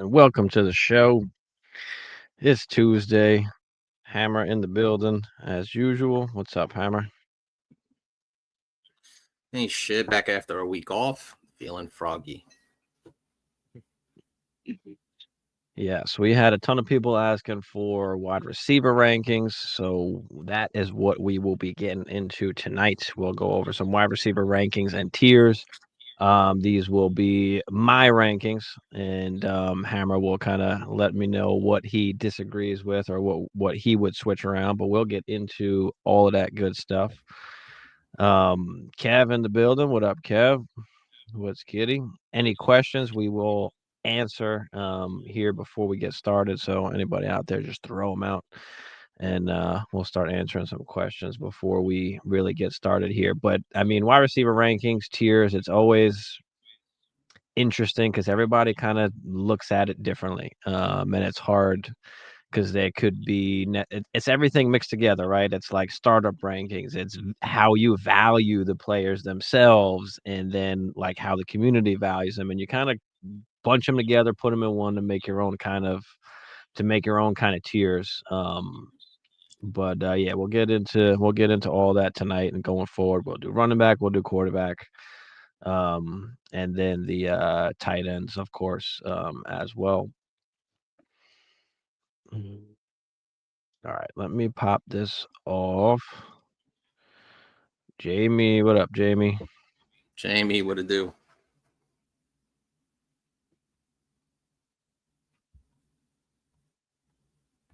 gentlemen, welcome to the show. It's Tuesday. Hammer in the building as usual. What's up, Hammer? Hey, shit, back after a week off, feeling froggy. Yes, we had a ton of people asking for wide receiver rankings, so that is what we will be getting into tonight. We'll go over some wide receiver rankings and tiers. These will be my rankings, and Hammer will kind of let me know what he disagrees with or what he would switch around. But we'll get into all of that good stuff. Kev in the building. What up, Kev? What's Kitty? Any questions we will answer here before we get started. So anybody out there, just throw them out, and we'll start answering some questions before we really get started here. But I mean, wide receiver rankings, tiers, it's always interesting because everybody kind of looks at it differently, and it's hard because they could be it's everything mixed together, right? It's like startup rankings, it's how you value the players themselves, and then like how the community values them, and you kind of bunch them together, put them in one to make your own kind of tiers. But yeah, we'll get into all that tonight, and going forward we'll do running back, we'll do quarterback, and then the tight ends, of course, as well. All right, let me pop this off. Jamie, what up, Jamie? Jamie, what to do?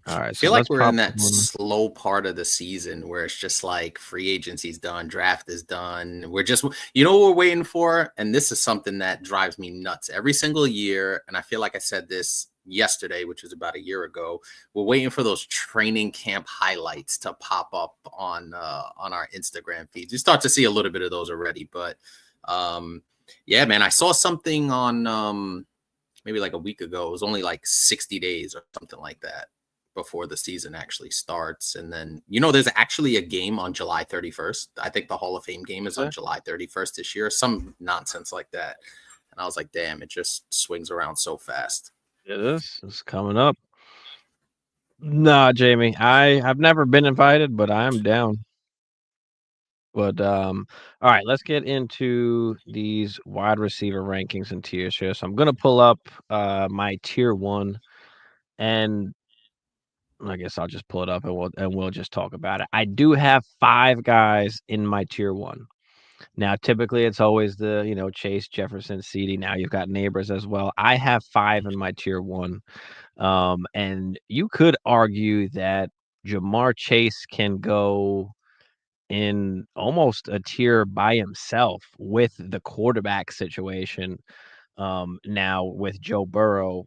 All right, I so feel like let's we're pop in that one. slow part of the season where it's just like free agency's done, draft is done. We're just, what we're waiting for? And this is something that drives me nuts every single year. And I feel like I said this yesterday, which was about a year ago. We're waiting for those training camp highlights to pop up on our Instagram feeds. You start to see a little bit of those already, but yeah, man, I saw something on maybe like a week ago. It was only like 60 days or something like that before the season actually starts. And then, there's actually a game on July 31st. I think the Hall of Fame game is on July 31st this year, some nonsense like that. And I was like, damn, it just swings around so fast. It is. It's coming up. Nah, Jamie, I've never been invited, but I'm down. But all right, let's get into these wide receiver rankings and tiers here. So I'm gonna pull up my tier 1, and I guess I'll just pull it up, and we'll just talk about it. I do have 5 guys in my tier 1. Now, typically it's always the, Chase, Jefferson, CD. Now you've got Neighbors as well. I have 5 in my tier 1. And you could argue that Jamar Chase can go in almost a tier by himself with the quarterback situation, now with Joe Burrow.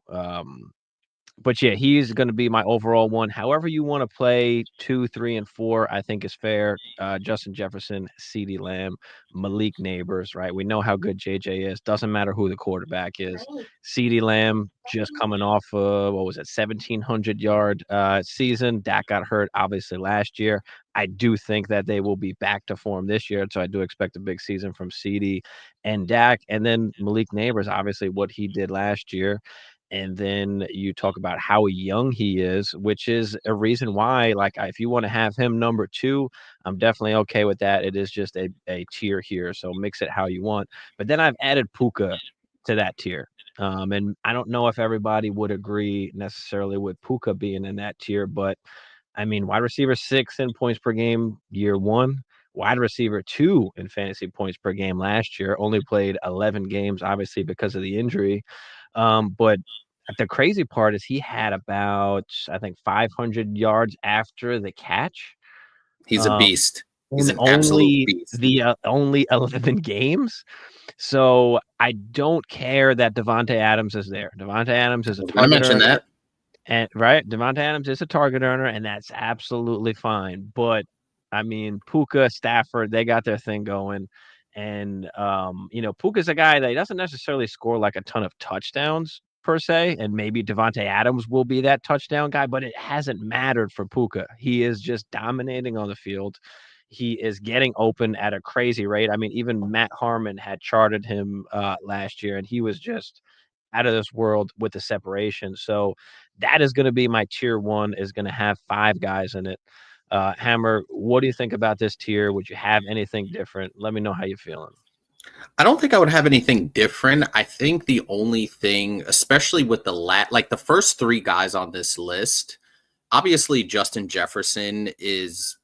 But yeah, he's going to be my overall one. However you want to play 2, 3, and 4, I think is fair. Justin Jefferson, CeeDee Lamb, Malik Neighbors, right? We know how good JJ is. Doesn't matter who the quarterback is. CeeDee Lamb just coming off of, 1,700-yard season. Dak got hurt, obviously, last year. I do think that they will be back to form this year, so I do expect a big season from CeeDee and Dak. And then Malik Neighbors, obviously, what he did last year. And then you talk about how young he is, which is a reason why, like, if you want to have him number 2, I'm definitely okay with that. It is just a tier here, so mix it how you want. But then I've added Puka to that tier. And I don't know if everybody would agree necessarily with Puka being in that tier, but I mean, wide receiver 6 in points per game year 1, wide receiver 2 in fantasy points per game last year, only played 11 games, obviously because of the injury. But the crazy part is he had about, I think, 500 yards after the catch. He's a beast. He's In an absolute only beast. only 11 games. So I don't care that Devontae Adams is there. Devontae Adams is a I target mentioned earner. that. And right, Devontae Adams is a target earner, and that's absolutely fine. But I mean, Puka, Stafford, they got their thing going. And Puka's a guy that doesn't necessarily score like a ton of touchdowns per se, and maybe Devontae Adams will be that touchdown guy, but it hasn't mattered for Puka. He is just dominating on the field. He is getting open at a crazy rate. I mean, even Matt Harmon had charted him last year, and he was just out of this world with the separation. So that is going to be my tier one, is going to have 5 guys in it. Hammer, what do you think about this tier? Would you have anything different? Let me know how you're feeling. I don't think I would have anything different. I think the only thing, especially with like the first 3 guys on this list, obviously Justin Jefferson is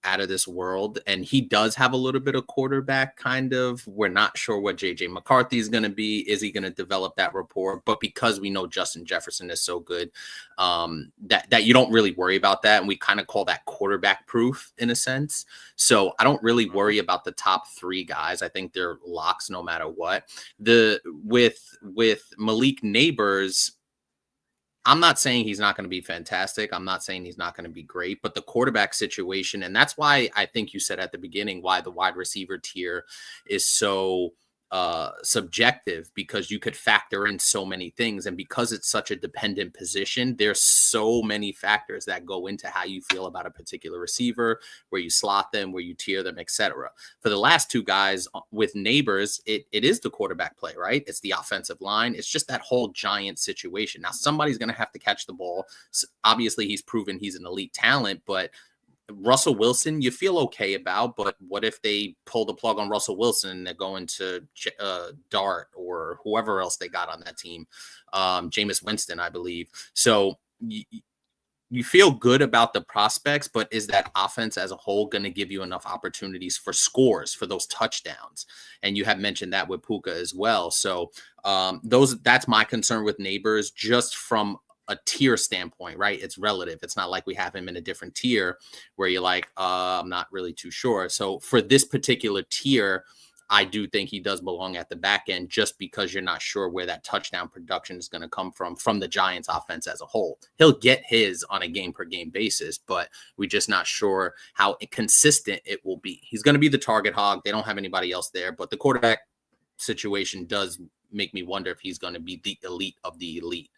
out of this world, and he does have a little bit of quarterback kind of. We're not sure what JJ McCarthy is going to be. Is he going to develop that rapport? But because we know Justin Jefferson is so good, that you don't really worry about that, and we kind of call that quarterback proof in a sense. So I don't really worry about the top 3 guys. I think they're locks no matter what. With Malik Neighbors, I'm not saying he's not going to be fantastic. I'm not saying he's not going to be great, but the quarterback situation, and that's why I think you said at the beginning why the wide receiver tier is so subjective, because you could factor in so many things, and because it's such a dependent position, there's so many factors that go into how you feel about a particular receiver, where you slot them, where you tier them, etc. For the last 2 guys with Neighbors, it is the quarterback play, right? It's the offensive line. It's just that whole giant situation. Now somebody's going to have to catch the ball. So obviously he's proven he's an elite talent, but Russell Wilson, you feel okay about, but what if they pull the plug on Russell Wilson and they're going to Dart or whoever else they got on that team, Jameis Winston, I believe. So you feel good about the prospects, but is that offense as a whole going to give you enough opportunities for scores, for those touchdowns? And you have mentioned that with Puka as well. So that's my concern with Neighbors, just from a tier standpoint, right? It's relative. It's not like we have him in a different tier where you're like, I'm not really too sure. So for this particular tier, I do think he does belong at the back end, just because you're not sure where that touchdown production is going to come from the Giants offense as a whole. He'll get his on a game per game basis, but we're just not sure how consistent it will be. He's going to be the target hog. They don't have anybody else there, but the quarterback situation does make me wonder if he's going to be the elite of the elite.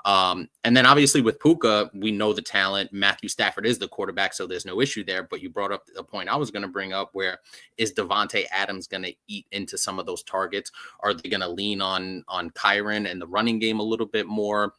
And then obviously with Puka, we know the talent. Matthew Stafford is the quarterback, so there's no issue there. But you brought up a point I was going to bring up, where is Devontae Adams going to eat into some of those targets? Are they going to lean on Kyren and the running game a little bit more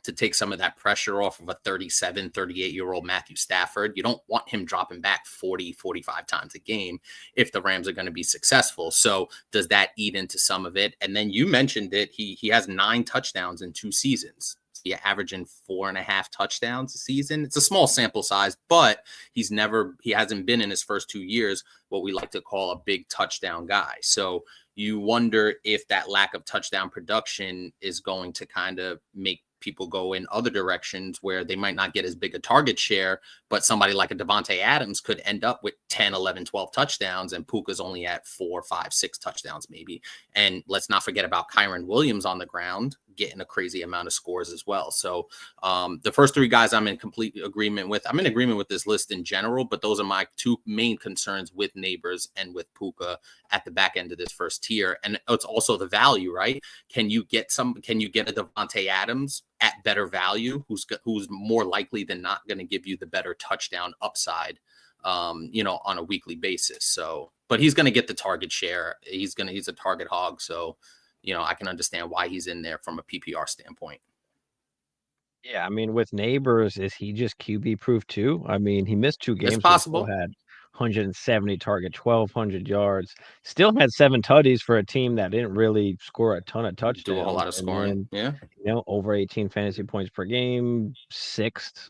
to take some of that pressure off of a 37, 38-year-old Matthew Stafford? You don't want him dropping back 40, 45 times a game if the Rams are going to be successful. So does that eat into some of it? And then you mentioned it. He has 9 touchdowns in 2 seasons. So you're averaging 4.5 touchdowns a season. It's a small sample size, but he hasn't been in his first 2 years what we like to call a big touchdown guy. So you wonder if that lack of touchdown production is going to kind of make people go in other directions where they might not get as big a target share, but somebody like a Devontae Adams could end up with 10, 11, 12 touchdowns, and Puka's only at 4, 5, 6 touchdowns maybe. And let's not forget about Kyren Williams on the ground getting a crazy amount of scores as well. So the first 3 guys I'm in complete agreement with. I'm in agreement with this list in general, but those are my 2 main concerns with Neighbors and with Puka at the back end of this first tier. And it's also the value, right? Can you get a Devontae Adams at better value, who's more likely than not going to give you the better touchdown upside, on a weekly basis? So, but he's going to get the target share. He's a target hog. So, I can understand why he's in there from a PPR standpoint. Yeah, I mean, with Neighbors, is he just QB proof too? I mean, he missed 2 It's games, but still possible. had 170 target, 1,200 yards. Still had 7 tutties for a team that didn't really score a ton of Do a whole touchdowns. lot of And scoring. then, Yeah. over 18 fantasy points per game, 6th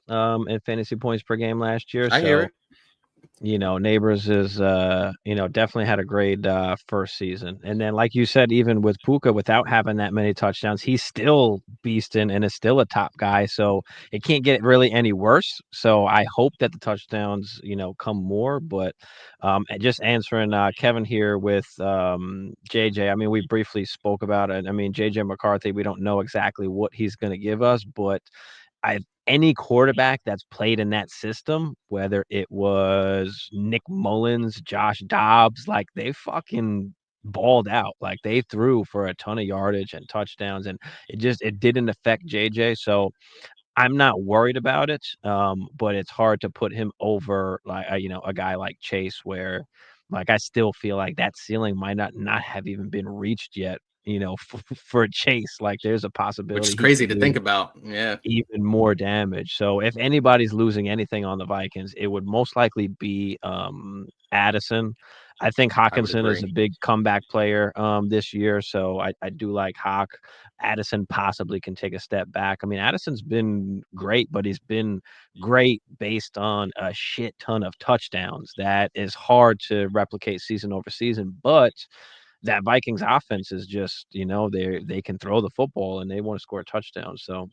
in fantasy points per game last year. I hear So it. Neighbors is, definitely had a great first season. And then, like you said, even with Puka, without having that many touchdowns, he's still beasting and is still a top guy. So it can't get really any worse. So I hope that the touchdowns, come more. But just answering Kevin here with JJ, I mean, we briefly spoke about it. I mean, JJ McCarthy, we don't know exactly what he's going to give us, but any quarterback that's played in that system, whether it was Nick Mullins, Josh Dobbs, like they fucking balled out. Like they threw for a ton of yardage and touchdowns, and it didn't affect JJ. So I'm not worried about it. But it's hard to put him over like a guy like Chase, where like I still feel like that ceiling might not have even been reached yet. for Chase. Like there's a Which is possibility he crazy could to do think about. Yeah, even more damage. So if anybody's losing anything on the Vikings, it would most likely be Addison. I think I would Hawkinson is agree. a big comeback player this year, so I do like Hawk. Addison possibly can take a step back. I mean, Addison's been great, but he's been great based on a shit ton of touchdowns. That is hard to replicate season over season, but that Vikings offense is just, they can throw the football and they want to score a touchdown. So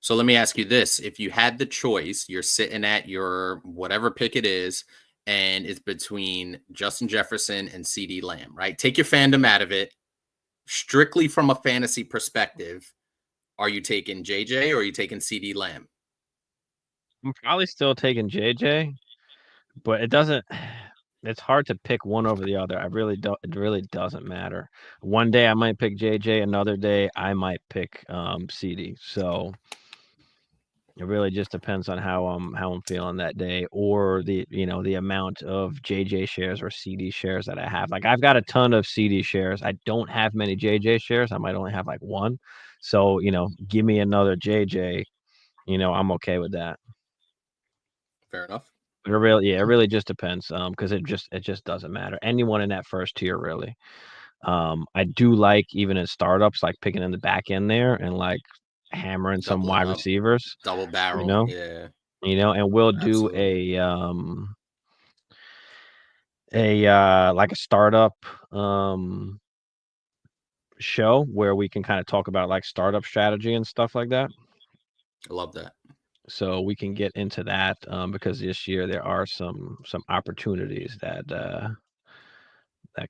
let me ask you this. If you had the choice, you're sitting at your whatever pick it is, and it's between Justin Jefferson and CD Lamb, right? Take your fandom out of it. Strictly from a fantasy perspective, are you taking JJ or are you taking CD Lamb? I'm probably still taking JJ, but it doesn't. It's hard to pick one over the other. I really don't. It really doesn't matter. One day I might pick JJ. Another day I might pick CD. So it really just depends on how I'm feeling that day, or the amount of JJ shares or CD shares that I have. Like I've got a ton of CD shares. I don't have many JJ shares. I might only have like one. So give me another JJ. I'm okay with that. Fair enough. But it really just depends. Because it just doesn't matter. Anyone in that first tier, really. I do like even in startups, like picking in the back end there and like hammering some Doubling wide up, receivers, double you barrel. know, Yeah, and we'll do absolutely. like a startup show where we can kind of talk about like startup strategy and stuff like that. I love that. So we can get into that because this year there are some opportunities that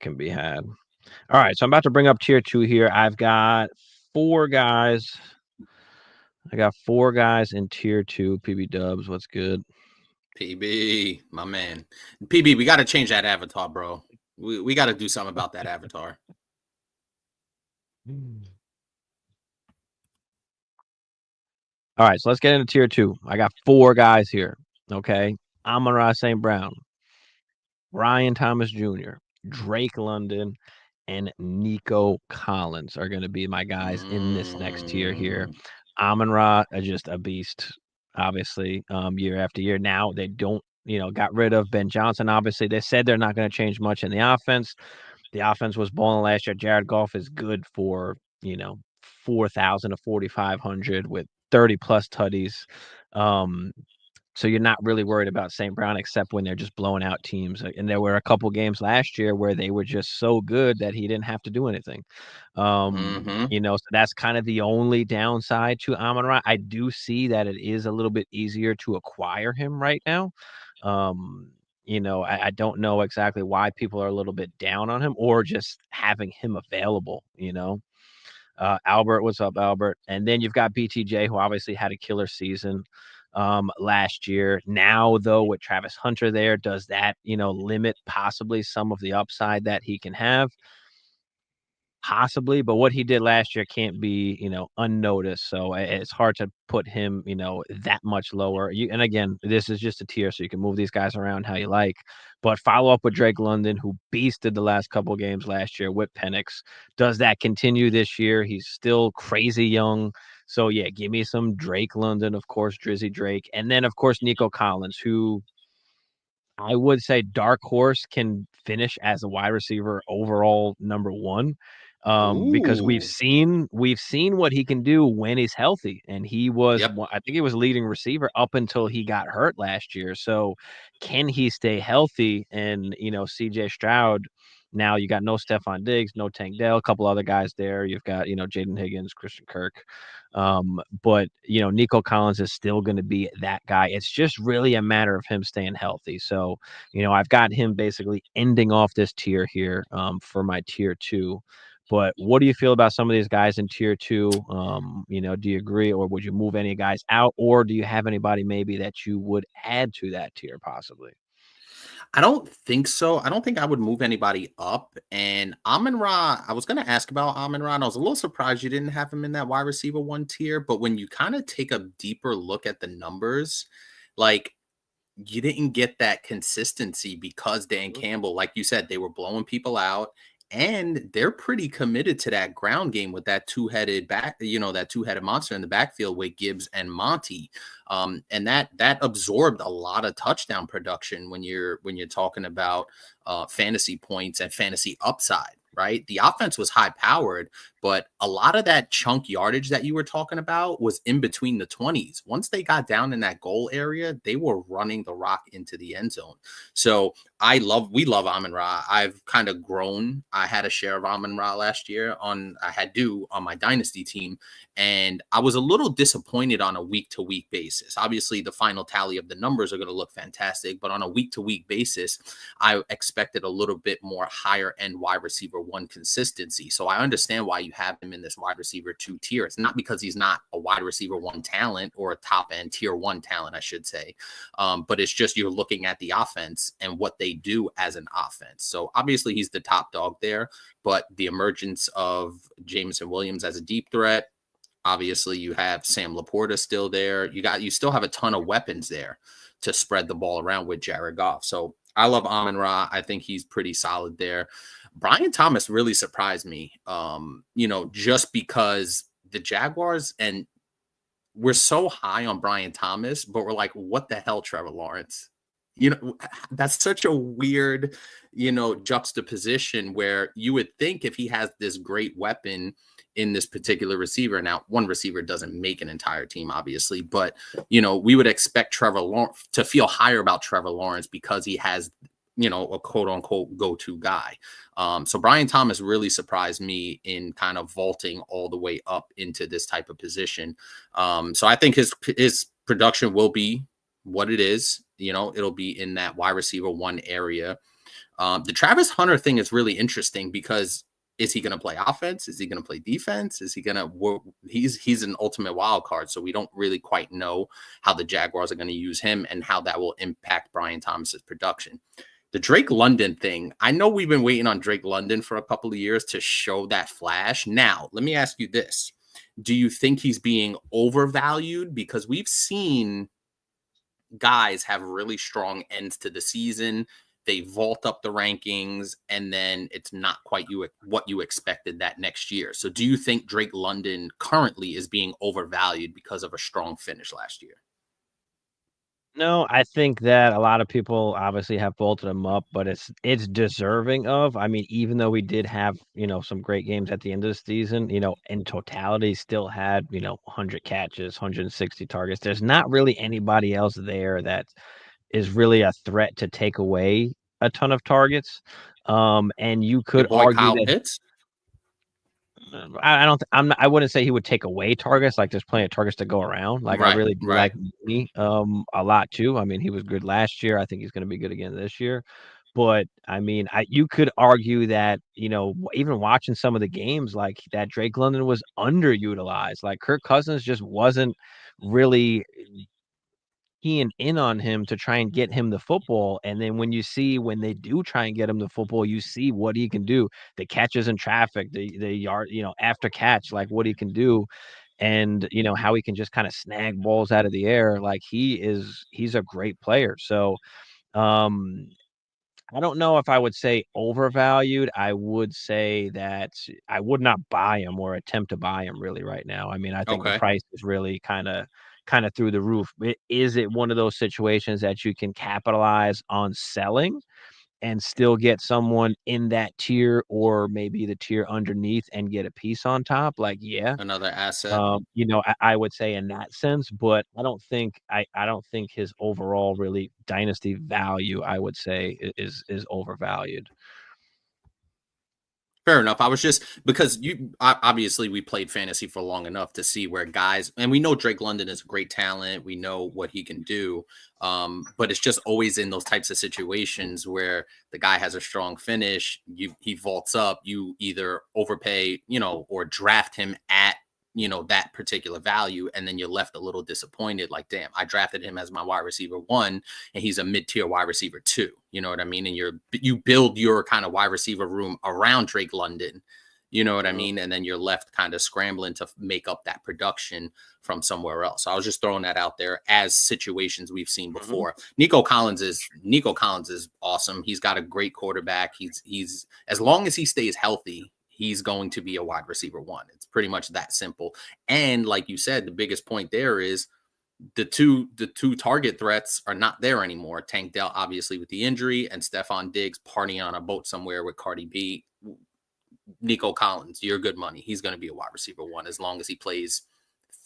can be had. All right, so I'm about to bring up tier 2 here. I've got 4 guys. I got 4 guys in tier 2. PB Dubs, what's good? PB, my man. PB, we got to change that avatar, bro. We got to do something about that avatar. All right, so let's get into tier 2. I got 4 guys here. Okay. Amon-Ra St. Brown, Ryan Thomas Jr., Drake London, and Nico Collins are going to be my guys in this next tier here. Amon-Ra is just a beast, obviously, year after year. Now they don't, got rid of Ben Johnson. Obviously, they said they're not going to change much in the offense. The offense was balling last year. Jared Goff is good for 4,000 to 4,500 with 30 plus tutties. So you're not really worried about St. Brown except when they're just blowing out teams. And there were a couple games last year where they were just so good that he didn't have to do anything. So that's kind of the only downside to Amon-Ra. I do see that it is a little bit easier to acquire him right now. I don't know exactly why people are a little bit down on him or just having him available. Albert, what's up, Albert? And then you've got BTJ, who obviously had a killer season last year. Now, though, with Travis Hunter there, does that, limit possibly some of the upside that he can have? Possibly, but what he did last year can't be, unnoticed. So it's hard to put him, that much lower. And again, this is just a tier, so you can move these guys around how you like. But follow up with Drake London, who beasted the last couple of games last year with Penix. Does that continue this year? He's still crazy young. So yeah, give me some Drake London, of course, Drizzy Drake, and then of course Nico Collins, who I would say dark horse can finish as a wide receiver overall number 1, because we've Ooh. seen what he can do when he's healthy, and he was Yep. I think he was leading receiver up until he got hurt last year. So can he stay healthy? And CJ Stroud. Now you got no Stephon Diggs, no Tank Dell, a couple other guys there. You've got Jaden Higgins, Christian Kirk. But Nico Collins is still going to be that guy. It's just really a matter of him staying healthy. So, I've got him basically ending off this tier here for my tier 2. But what do you feel about some of these guys in tier 2? Do you agree, or would you move any guys out, or do you have anybody maybe that you would add to that tier possibly? I don't think so. I don't think I would move anybody up. And Amon-Ra, I was going to ask about Amon-Ra, and I was a little surprised you didn't have him in that wide receiver 1 tier. But when you kind of take a deeper look at the numbers, like you didn't get that consistency because Dan Campbell, like you said, they were blowing people out. and they're pretty committed to that ground game with that two-headed back, that two-headed monster in the backfield with Gibbs and Monty. And that absorbed a lot of touchdown production when you're talking about fantasy points and fantasy upside, right? The offense was high powered, but a lot of that chunk yardage that you were talking about was in between the 20s. Once they got down in that goal area, they were running the rock into the end zone. So we love Amon-Ra. I've kind of grown. I had a share of Amon-Ra last year on my Dynasty team. And I was a little disappointed on a week-to-week basis. Obviously, the final tally of the numbers are going to look fantastic, but on a week-to-week basis, I expected a little bit more higher-end wide receiver one consistency. So I understand why you have him in this wide receiver 2 tier. It's not because he's not a wide receiver 1 talent or a top-end tier 1 talent, I should say. But it's just you're looking at the offense and what they do as an offense. So obviously, he's the top dog there, but the emergence of Jameson Williams as a deep threat, obviously, you have Sam Laporta still there. You still have a ton of weapons there to spread the ball around with Jared Goff. So I love Amon-Ra. I think he's pretty solid there. Brian Thomas really surprised me, just because the Jaguars, and we're so high on Brian Thomas, but we're like, what the hell, Trevor Lawrence? That's such a weird, juxtaposition where you would think if he has this great weapon in this particular receiver. Now, one receiver doesn't make an entire team, obviously, but, we would expect Trevor Lawrence to feel higher about Trevor Lawrence because he has, a quote unquote go-to guy. So Brian Thomas really surprised me in kind of vaulting all the way up into this type of position. So I think his production will be what it is. It'll be in that wide receiver 1 area. The Travis Hunter thing is really interesting because is he going to play offense? Is he going to play defense? Is he going to he's an ultimate wild card. So we don't really quite know how the Jaguars are going to use him and how that will impact Brian Thomas's production. The Drake London thing, I know we've been waiting on Drake London for a couple of years to show that flash. Now, let me ask you this. Do you think he's being overvalued? Because we've seen guys have really strong ends to the season. They vault up the rankings, and then it's not quite what you expected that next year. So do you think Drake London currently is being overvalued because of a strong finish last year? No, I think that a lot of people obviously have vaulted him up, but it's deserving of. I mean, even though we did have, some great games at the end of the season, in totality still had, 100 catches, 160 targets. There's not really anybody else there that is really a threat to take away a ton of targets. And you could Your boy argue Kyle that Pitts? I don't. I wouldn't say he would take away targets. Like there's plenty of targets to go around. Like I really do like me a lot too. I mean, he was good last year. I think he's going to be good again this year. But I mean, you could argue that even watching some of the games, like that Drake London was underutilized. Like Kirk Cousins just wasn't really keying in on him to try and get him the football. And then when they do try and get him the football, you see what he can do. The catches in traffic, the yard, after catch, like what he can do. And how he can just kind of snag balls out of the air. Like he's a great player. So I don't know if I would say overvalued. I would say that I would not buy him or attempt to buy him really right now. I mean, I think the Okay. price is really kind of through the roof. Is it one of those situations that you can capitalize on selling and still get someone in that tier or maybe the tier underneath and get a piece on top? Like, yeah, Another asset. I would say in that sense, but I don't think his overall really dynasty value, I would say, is overvalued. Fair enough. I was just because obviously we played fantasy for long enough to see where guys, and we know Drake London is a great talent. We know what he can do. But it's just always in those types of situations where the guy has a strong finish. He vaults up. You either overpay, or draft him at that particular value, and then you're left a little disappointed. Like, damn, I drafted him as my wide receiver 1, and he's a mid-tier wide receiver 2. You know what I mean? And you build your kind of wide receiver room around Drake London, You know what I Mhm. mean? And then you're left kind of scrambling to make up that production from somewhere else. So I was just throwing that out there as situations we've seen Mhm. before. Nico Collins is awesome. He's got a great quarterback. He's as long as he stays healthy, he's going to be a wide receiver one. It's pretty much that simple. And like you said, the biggest point there is the two target threats are not there anymore. Tank Dell obviously with the injury, and Stephon Diggs partying on a boat somewhere with Cardi B. Nico Collins, you're good money. He's going to be a wide receiver one as long as he plays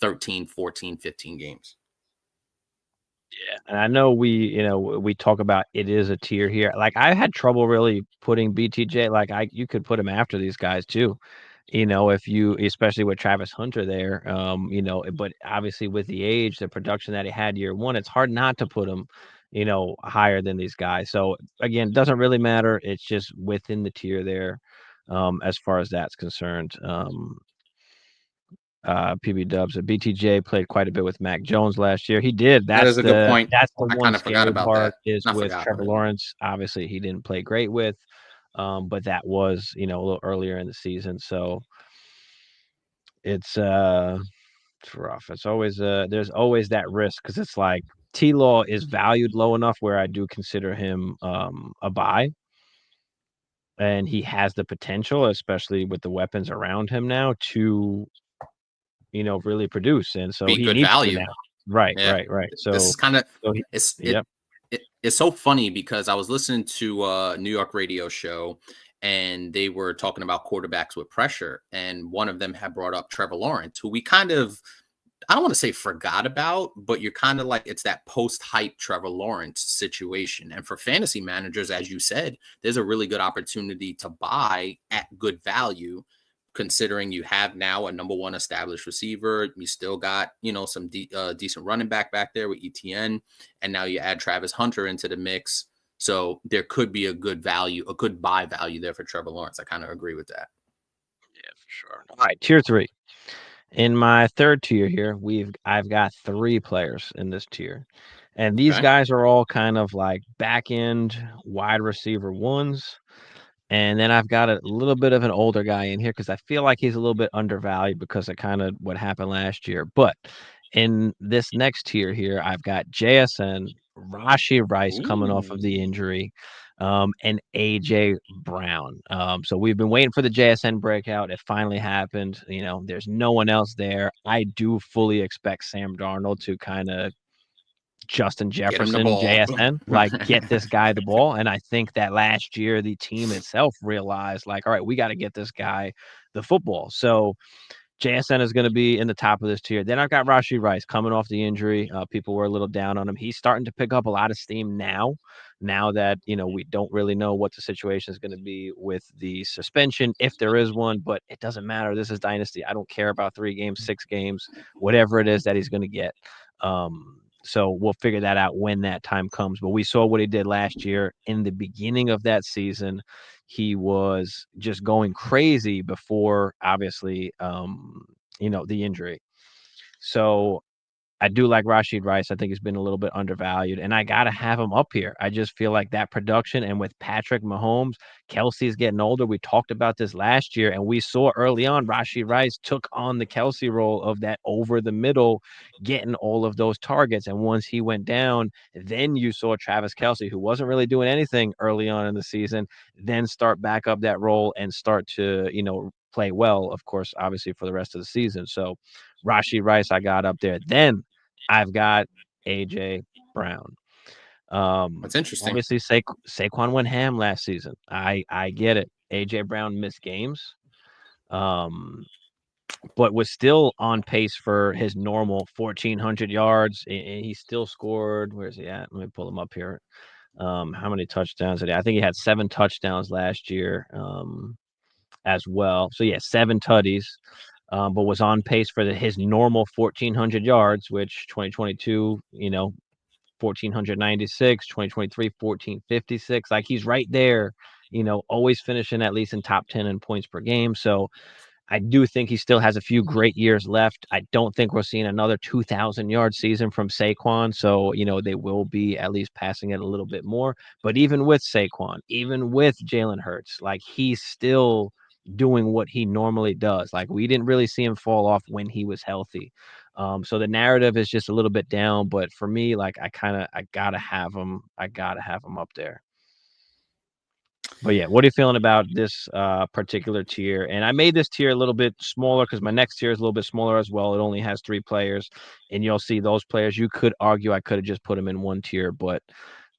13, 14, 15 games. Yeah, and I know we talk about it is a tier here. Like I had trouble really putting BTJ. Like you could put him after these guys too. If you, especially with Travis Hunter there, but obviously with the age, the production that he had year one, it's hard not to put him, higher than these guys. So again, it doesn't really matter. It's just within the tier there, as far as that's concerned. PB Dubs. BTJ played quite a bit with Mac Jones last year. He did. That That's is a good the point. that's the I one kind of forgot scary about part that. is Not with forgot, Trevor but Lawrence. Obviously, he didn't play great with, but that was a little earlier in the season, so it's it's rough. It's always there's always that risk because it's like T Law is valued low enough where I do consider him a buy. And he has the potential, especially with the weapons around him now, to really produce, and so be he good needs to value. now. Right, Yeah. right, right. This So is kind of so he it's yep. it's so funny because I was listening to a New York radio show and they were talking about quarterbacks with pressure. And one of them had brought up Trevor Lawrence, who we kind of I don't want to say forgot about, but you're kind of like it's that post hype Trevor Lawrence situation. And for fantasy managers, as you said, there's a really good opportunity to buy at good value, considering you have now a number one established receiver. You still got, some decent running back there with ETN. And now you add Travis Hunter into the mix. So there could be a good value, a good buy value there for Trevor Lawrence. I kind of agree with that. Yeah, for sure. All right, tier 3. In my third tier here, I've got 3 players in this tier. And these Okay. guys are all kind of like back end wide receiver ones. And then I've got a little bit of an older guy in here because I feel like he's a little bit undervalued because of kind of what happened last year. But in this next tier here, I've got JSN, Rashi Rice coming off of the Ooh. injury, and AJ Brown. So we've been waiting for the JSN breakout. It finally happened. There's no one else there. I do fully expect Sam Darnold to kind of Justin Get him the Jefferson, ball. JSN, like get this guy the ball. And I think that last year the team itself realized, like, all right, we got to get this guy the football. So JSN is going to be in the top of this tier. Then I've got Rashi Rice coming off the injury. People were a little down on him. He's starting to pick up a lot of steam now. Now that we don't really know what the situation is going to be with the suspension, if there is one, but it doesn't matter. This is Dynasty. I don't care about 3 games, 6 games, whatever it is that he's going to get. So we'll figure that out when that time comes. But we saw what he did last year in the beginning of that season. He was just going crazy before, obviously, the injury. So I do like Rashid Rice. I think he's been a little bit undervalued, and I got to have him up here. I just feel like that production, and with Patrick Mahomes, Kelsey's getting older. We talked about this last year, and we saw early on Rashid Rice took on the Kelsey role of that over the middle, getting all of those targets. And once he went down, then you saw Travis Kelsey, who wasn't really doing anything early on in the season, then start back up that role and start to, play well, of course, obviously for the rest of the season. So Rashid Rice, I got up there. Then I've got AJ Brown. That's interesting. Obviously Saquon went ham last season. I get it. AJ Brown missed games. Um, but was still on pace for his normal 1,400 yards. He still scored. Where's he at? Let me pull him up here. How many touchdowns did he? I think he had 7 touchdowns last year, as well. So yeah, 7 tutties. But was on pace for his normal 1,400 yards, which 2022, 1,496, 2023, 1,456. Like he's right there, always finishing at least in top 10 in points per game. So I do think he still has a few great years left. I don't think we're seeing another 2,000-yard season from Saquon. So, they will be at least passing it a little bit more. But even with Saquon, even with Jalen Hurts, like he's still doing what he normally does. Like, we didn't really see him fall off when he was healthy. So the narrative is just a little bit down, but for me, like, I gotta have him. I gotta have him up there. But yeah, what are you feeling about this particular tier? And I made this tier a little bit smaller because my next tier is a little bit smaller as well. It only has 3 players, and you'll see those players. You could argue I could have just put them in one tier, but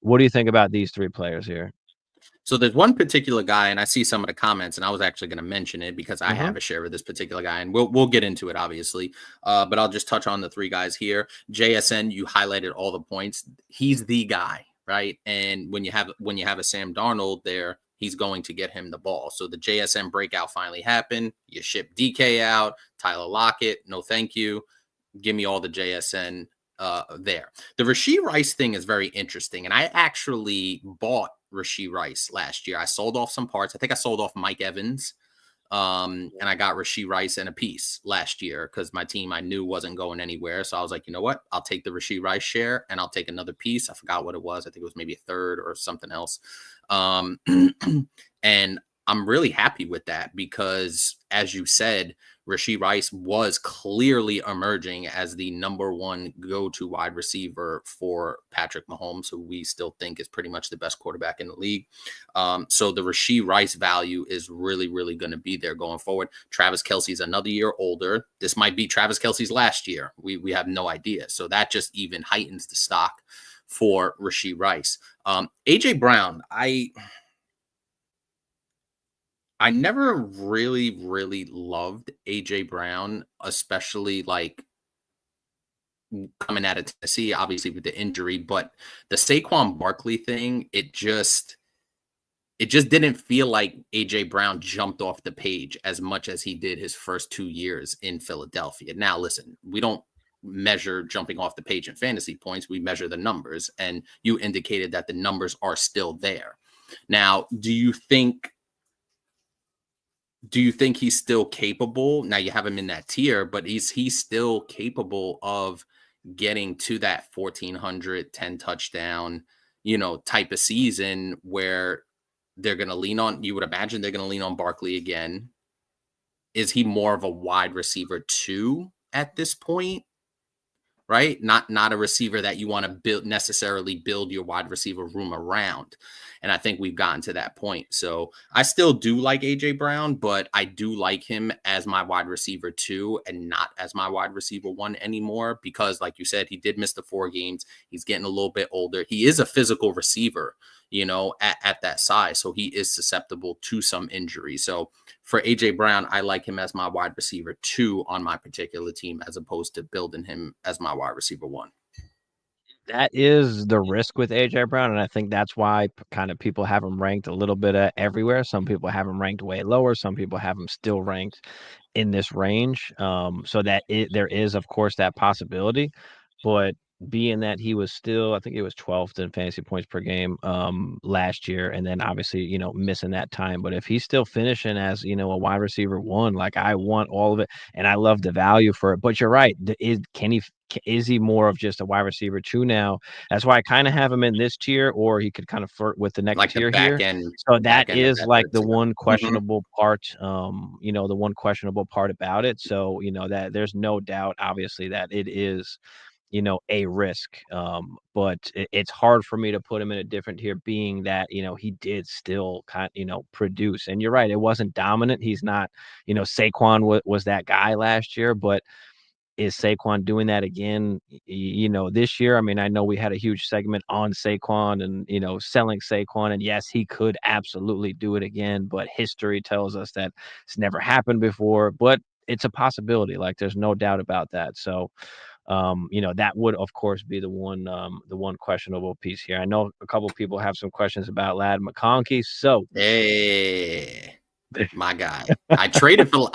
what do you think about these 3 players here? So there's one particular guy, and I see some of the comments, and I was actually going to mention it because I Mhm. have a share of this particular guy, and we'll get into it obviously. But I'll just touch on the 3 guys here. JSN, you highlighted all the points. He's the guy, right? And when you have a Sam Darnold there, he's going to get him the ball. So the JSN breakout finally happened. You ship DK out, Tyler Lockett, no thank you. Give me all the JSN there. The Rashee Rice thing is very interesting, and I actually bought Rashee Rice last year. I sold off some parts. I think I sold off Mike Evans, and I got Rashee Rice and a piece last year because my team I knew wasn't going anywhere. So I was like, you know what? I'll take the Rashee Rice share and I'll take another piece. I forgot what it was. I think it was maybe a third or something else. And I'm really happy with that because, as you said, Rashee Rice was clearly emerging as the number 1 go-to wide receiver for Patrick Mahomes, who we still think is pretty much the best quarterback in the league. So the Rashee Rice value is really, really going to be there going forward. Travis Kelce's another year older. This might be Travis Kelce's last year. We have no idea. So that just even heightens the stock for Rashee Rice. AJ Brown, I never really, really loved AJ Brown, especially like coming out of Tennessee, obviously with the injury, but the Saquon Barkley thing, it just didn't feel like AJ Brown jumped off the page as much as he did his first 2 years in Philadelphia. Now, listen, we don't measure jumping off the page in fantasy points. We measure the numbers, and you indicated that the numbers are still there. Now, do you think he's still capable? Now you have him in that tier, but he's still capable of getting to that 1,400, 10 touchdown, type of season where they're going to lean on, you would imagine they're going to lean on Barkley again. Is he more of a wide receiver 2 at this point? Right? Not a receiver that you want to necessarily build your wide receiver room around. And I think we've gotten to that point. So I still do like AJ Brown, but I do like him as my wide receiver 2 and not as my wide receiver 1 anymore, because like you said, he did miss the 4 games. He's getting a little bit older. He is a physical receiver, at that size. So he is susceptible to some injury. So for AJ Brown, I like him as my wide receiver 2 on my particular team, as opposed to building him as my wide receiver 1. That is the risk with AJ Brown, and I think that's why kind of people have him ranked a little bit everywhere. Some people have him ranked way lower. Some people have him still ranked in this range. So that there is, of course, that possibility. But being that he was still, I think he was 12th in fantasy points per game last year, and then obviously, missing that time. But if he's still finishing as, a wide receiver 1, like, I want all of it, and I love the value for it. But you're right. Is he more of just a wide receiver 2 now? That's why I kind of have him in this tier, or he could kind of flirt with the next Like the tier here. So that back end of is that like third the tier. one Mhm. questionable part, the one questionable part about it. So, that there's no doubt, obviously, that it is, a risk. But it's hard for me to put him in a different tier, being that, he did still produce. And you're right, it wasn't dominant. He's not, Saquon was that guy last year, but is Saquon doing that again, this year? I mean, I know we had a huge segment on Saquon and, selling Saquon, and yes, he could absolutely do it again, but history tells us that it's never happened before, but it's a possibility. Like, there's no doubt about that. So, that would, of course, be the one questionable piece here. I know a couple people have some questions about Ladd McConkey. So, Hey, my guy. I traded for.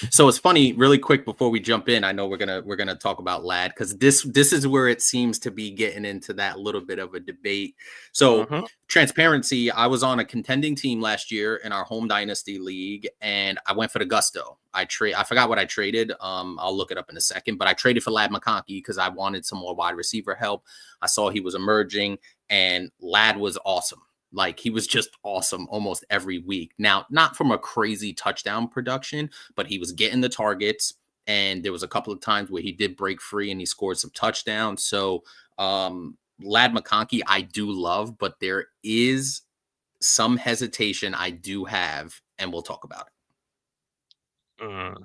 So it's funny. Really quick before we jump in, I know we're gonna talk about Ladd, because this is where it seems to be getting into that little bit of a debate. So mhm. transparency. I was on a contending team last year in our home dynasty league, and I went for the gusto. I forgot what I traded. I'll look it up in a second. But I traded for Ladd McConkey because I wanted some more wide receiver help. I saw he was emerging, and Ladd was awesome. Like he was just awesome almost every week. Now, not from a crazy touchdown production, but he was getting the targets. And there was a couple of times where he did break free and he scored some touchdowns. So Lad McConkey, I do love, but there is some hesitation I do have, and we'll talk about it. Mm.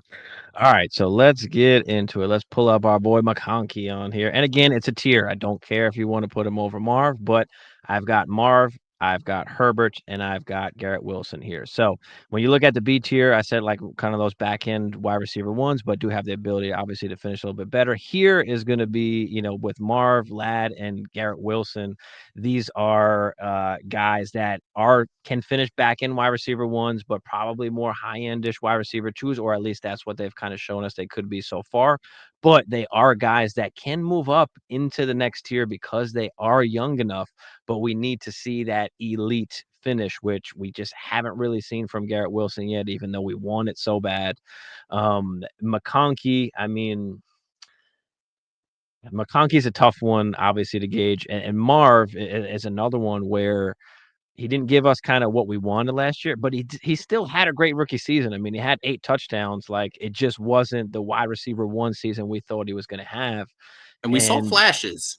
All right, so let's get into it. Let's pull up our boy McConkey on here. And again, it's a tier. I don't care if you want to put him over Marv, but I've got Marv, I've got Herbert, and I've got Garrett Wilson here. So when you look at the B tier, I said like kind of those back end wide receiver ones, but do have the ability obviously to finish a little bit better. Here is going to be, with Marv, Ladd, and Garrett Wilson. These are guys that can finish back end wide receiver ones, but probably more high endish wide receiver twos, or at least that's what they've kind of shown us they could be so far. But they are guys that can move up into the next tier because they are young enough. But we need to see that elite finish, which we just haven't really seen from Garrett Wilson yet, even though we want it so bad. McConkey, I mean, McConkey's a tough one, obviously, to gauge. And Marv is another one where he didn't give us kind of what we wanted last year, but he still had a great rookie season. I mean, he had 8 touchdowns. Like, it just wasn't the wide receiver one season we thought he was going to have. And we saw And flashes.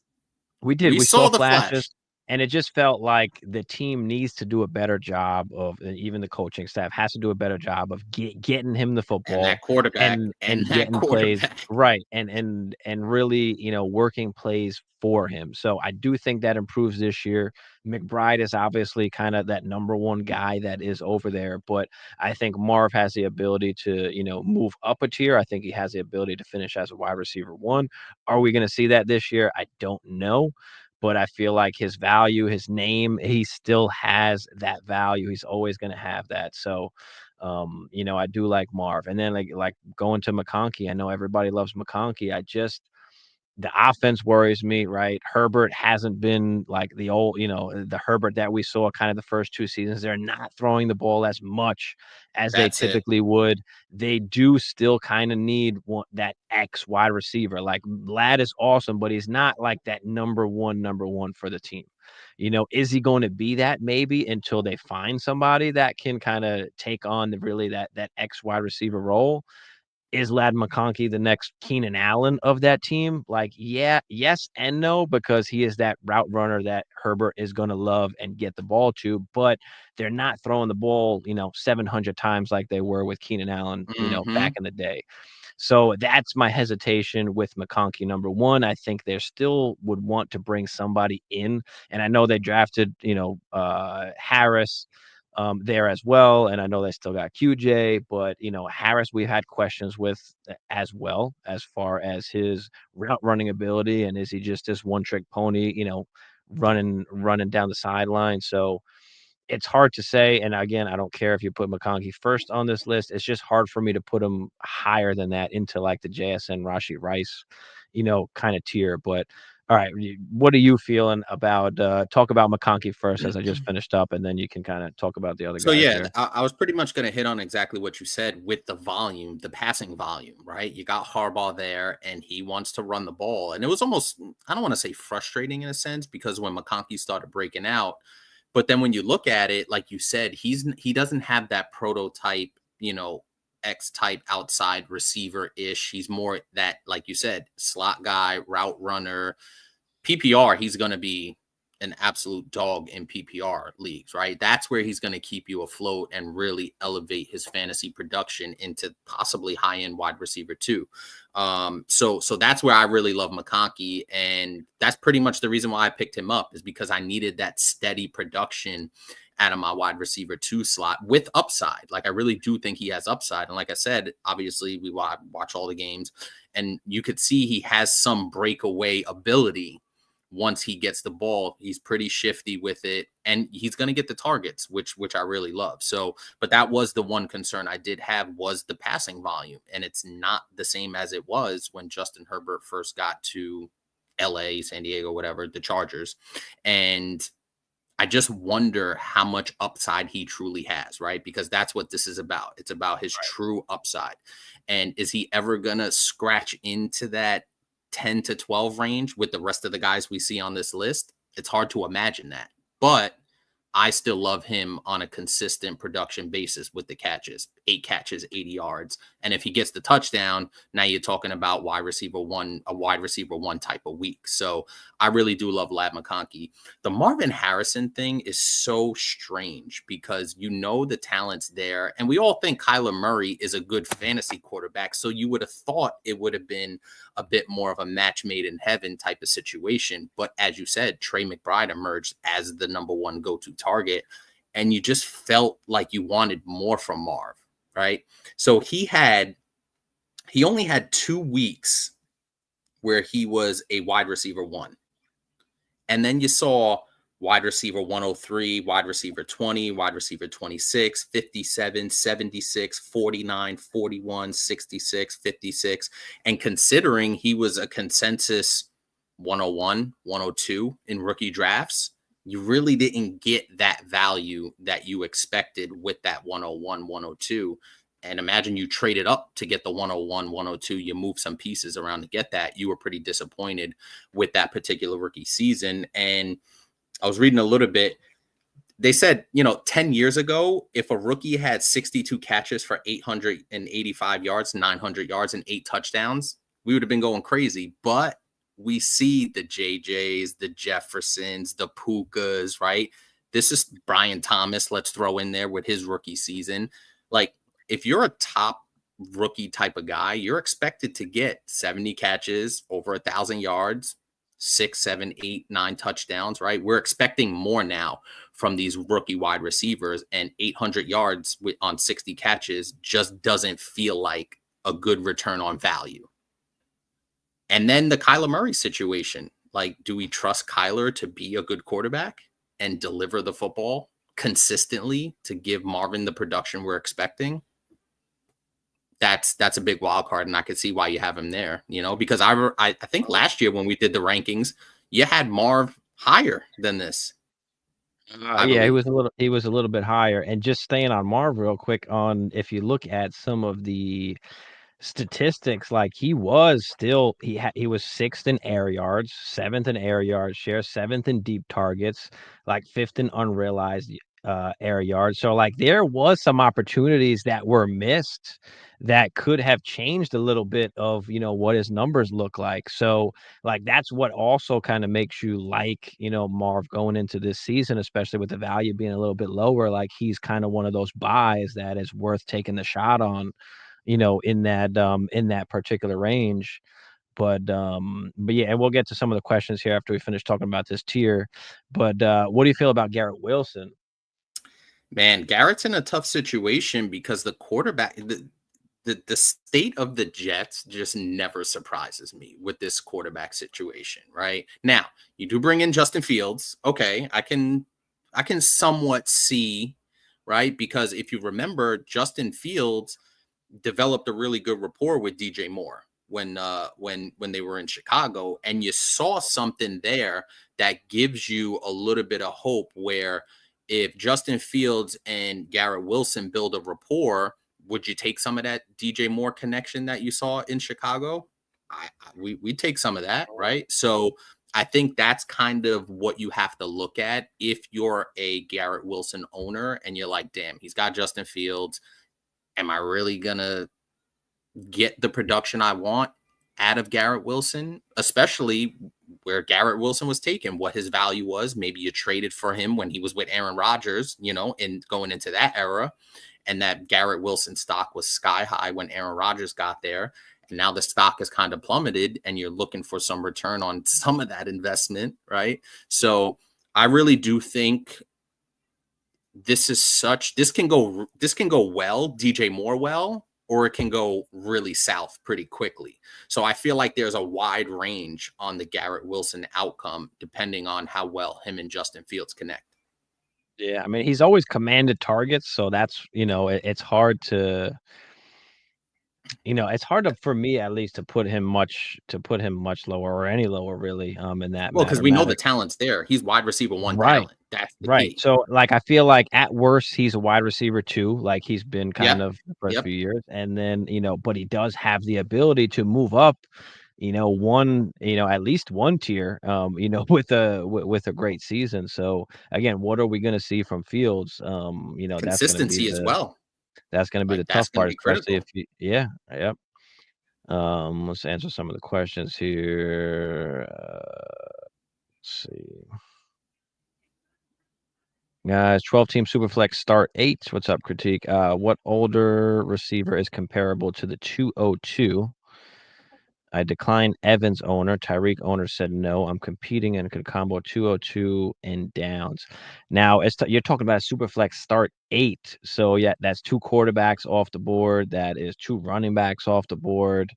we did. We We saw saw the flash. flashes, and it just felt like the team needs to do a better job of, and even the coaching staff has to do a better job of getting him the And football that quarterback. and That getting plays quarterback. right and really, working plays for him. So I do think that improves this year. McBride is obviously kind of that number one guy that is over there, but I think Marv has the ability to, move up a tier. I think he has the ability to finish as a wide receiver one. Are we going to see that this year? I don't know, but I feel like his value, his name, he still has that value. He's always going to have that. So, I do like Marv. And then like going to McConkey, I know everybody loves McConkey. The offense worries me, right? Herbert hasn't been like the Herbert that we saw kind of the first 2 seasons. They're not throwing the ball as much as they That's it. typically would. They do still kind of need that X wide receiver. Like, Ladd is awesome, but he's not like that number one for the team. Is he going to be that? Maybe, until they find somebody that can kind of take on that X wide receiver role. Is Ladd McConkey the next Keenan Allen of that team? Like, yeah, yes and no, because he is that route runner that Herbert is going to love and get the ball to, but they're not throwing the ball, 700 times like they were with Keenan Allen, back Mm-hmm. in the day. So that's my hesitation with McConkey. Number one, I think they still would want to bring somebody in. And I know they drafted, Harris there as well. And I know they still got QJ, but Harris, we've had questions with as well, as far as his route running ability. And is he just this one trick pony, running down the sideline? So it's hard to say. And again, I don't care if you put McConkey first on this list. It's just hard for me to put him higher than that into like the JSN Rashi Rice, kind of tier. But all right, what are you feeling about talk about McConkey first as I just finished up, and then you can kind of talk about the other So guys yeah, there. I was pretty much going to hit on exactly what you said with the volume, the passing volume, right? You got Harbaugh there, and he wants to run the ball, and it was almost, I don't want to say frustrating in a sense, because when McConkey started breaking out, but then when you look at it, like you said, he doesn't have that prototype, X type outside receiver ish. He's more that, like you said, slot guy, route runner. PPR, he's going to be an absolute dog in PPR leagues, right? That's where he's going to keep you afloat and really elevate his fantasy production into possibly high end wide receiver too. So that's where I really love McConkey, and that's pretty much the reason why I picked him up, is because I needed that steady production out of my wide receiver 2 slot with upside. Like, I really do think he has upside, and like I said, obviously we watch all the games, and you could see he has some breakaway ability. Once he gets the ball, he's pretty shifty with it, and he's going to get the targets, which I really love. So, but that was the one concern I did have, was the passing volume, and it's not the same as it was when Justin Herbert first got to LA, San Diego, whatever, the Chargers. And I just wonder how much upside he truly has, right? Because that's what this is about. It's about his true upside. And is he ever going to scratch into that 10 to 12 range with the rest of the guys we see on this list? It's hard to imagine that. But I still love him on a consistent production basis with the catches, 8 catches, 80 yards. And if he gets the touchdown, now you're talking about a wide receiver one type of week. So I really do love Lad McConkey. The Marvin Harrison thing is so strange because you know the talent's there. And we all think Kyler Murray is a good fantasy quarterback. So you would have thought it would have been a bit more of a match made in heaven type of situation. But as you said, Trey McBride emerged as the number one go-to target. And you just felt like you wanted more from Marv, right? So he only had 2 weeks where he was a wide receiver one. And then you saw wide receiver 103, wide receiver 20, wide receiver 26, 57, 76, 49, 41, 66, 56. And considering he was a consensus 101, 102 in rookie drafts, you really didn't get that value that you expected with that 101, 102. And imagine you traded up to get the 101, 102. You move some pieces around to get that. You were pretty disappointed with that particular rookie season. And I was reading a little bit. They said, 10 years ago, if a rookie had 62 catches for 885 yards, 900 yards, and 8 touchdowns, we would have been going crazy. But we see the JJs, the Jeffersons, the Pukas, right? This is Brian Thomas. Let's throw in there with his rookie season. Like, if you're a top rookie type of guy, you're expected to get 70 catches, over 1,000 yards, 6, 7, 8, 9 touchdowns, right? We're expecting more now from these rookie wide receivers, and 800 yards on 60 catches just doesn't feel like a good return on value. And then the Kyler Murray situation. Like, do we trust Kyler to be a good quarterback and deliver the football consistently to give Marvin the production we're expecting? That's a big wild card, and I could see why you have him there, because I think last year when we did the rankings, you had Marv higher than this. Yeah, he was a little bit higher. And just staying on Marv real quick, if you look at some of the statistics, like he was 6th in air yards, 7th in air yards share, 7th in deep targets, like 5th in unrealized air yards. So like there was some opportunities that were missed that could have changed a little bit of what his numbers look like. So like that's what also kind of makes you like Marv going into this season, especially with the value being a little bit lower. Like he's kind of one of those buys that is worth taking the shot on, in that particular range. But yeah, and we'll get to some of the questions here after we finish talking about this tier. But what do you feel about Garrett Wilson? Man, Garrett's in a tough situation because the quarterback, the state of the Jets just never surprises me with this quarterback situation, right? Now, you do bring in Justin Fields. Okay, I can somewhat see, right? Because if you remember, Justin Fields developed a really good rapport with DJ Moore when they were in Chicago, and you saw something there that gives you a little bit of hope where if Justin Fields and Garrett Wilson build a rapport, would you take some of that DJ Moore connection that you saw in Chicago? We take some of that, right? So I think that's kind of what you have to look at if you're a Garrett Wilson owner and you're like, damn, he's got Justin Fields. Am I really going to get the production I want out of Garrett Wilson, especially where Garrett Wilson was taken, what his value was? Maybe you traded for him when he was with Aaron Rodgers, and going into that era, and that Garrett Wilson stock was sky high when Aaron Rodgers got there. And now the stock has kind of plummeted and you're looking for some return on some of that investment, right? So I really do think this can go well, DJ Moore well, or it can go really south pretty quickly. So I feel like there's a wide range on the Garrett Wilson outcome, depending on how well him and Justin Fields connect. Yeah, I mean, he's always commanded targets, so that's, it's hard to, for me at least to put him much lower or any lower really in that. Well, because we know the talent's there. He's wide receiver one talent. That's the right. key. So like I feel like at worst he's a wide receiver 2, like he's been kind of the first few years, and then but he does have the ability to move up at least one tier, with a great season. So again, what are we going to see from Fields? Consistency as well. That's going to be the Like that's tough going to part, be especially if critical. you, yeah, yep. Let's answer some of the questions here. Let's see. Guys, 12-team Superflex start 8. What's up, Critique? What older receiver is comparable to the 202? I declined Evans owner. Tyreek owner said no. I'm competing and could combo 202 and downs. Now, you're talking about a Superflex start 8. So, yeah, that's 2 quarterbacks off the board. That is 2 running backs off the board,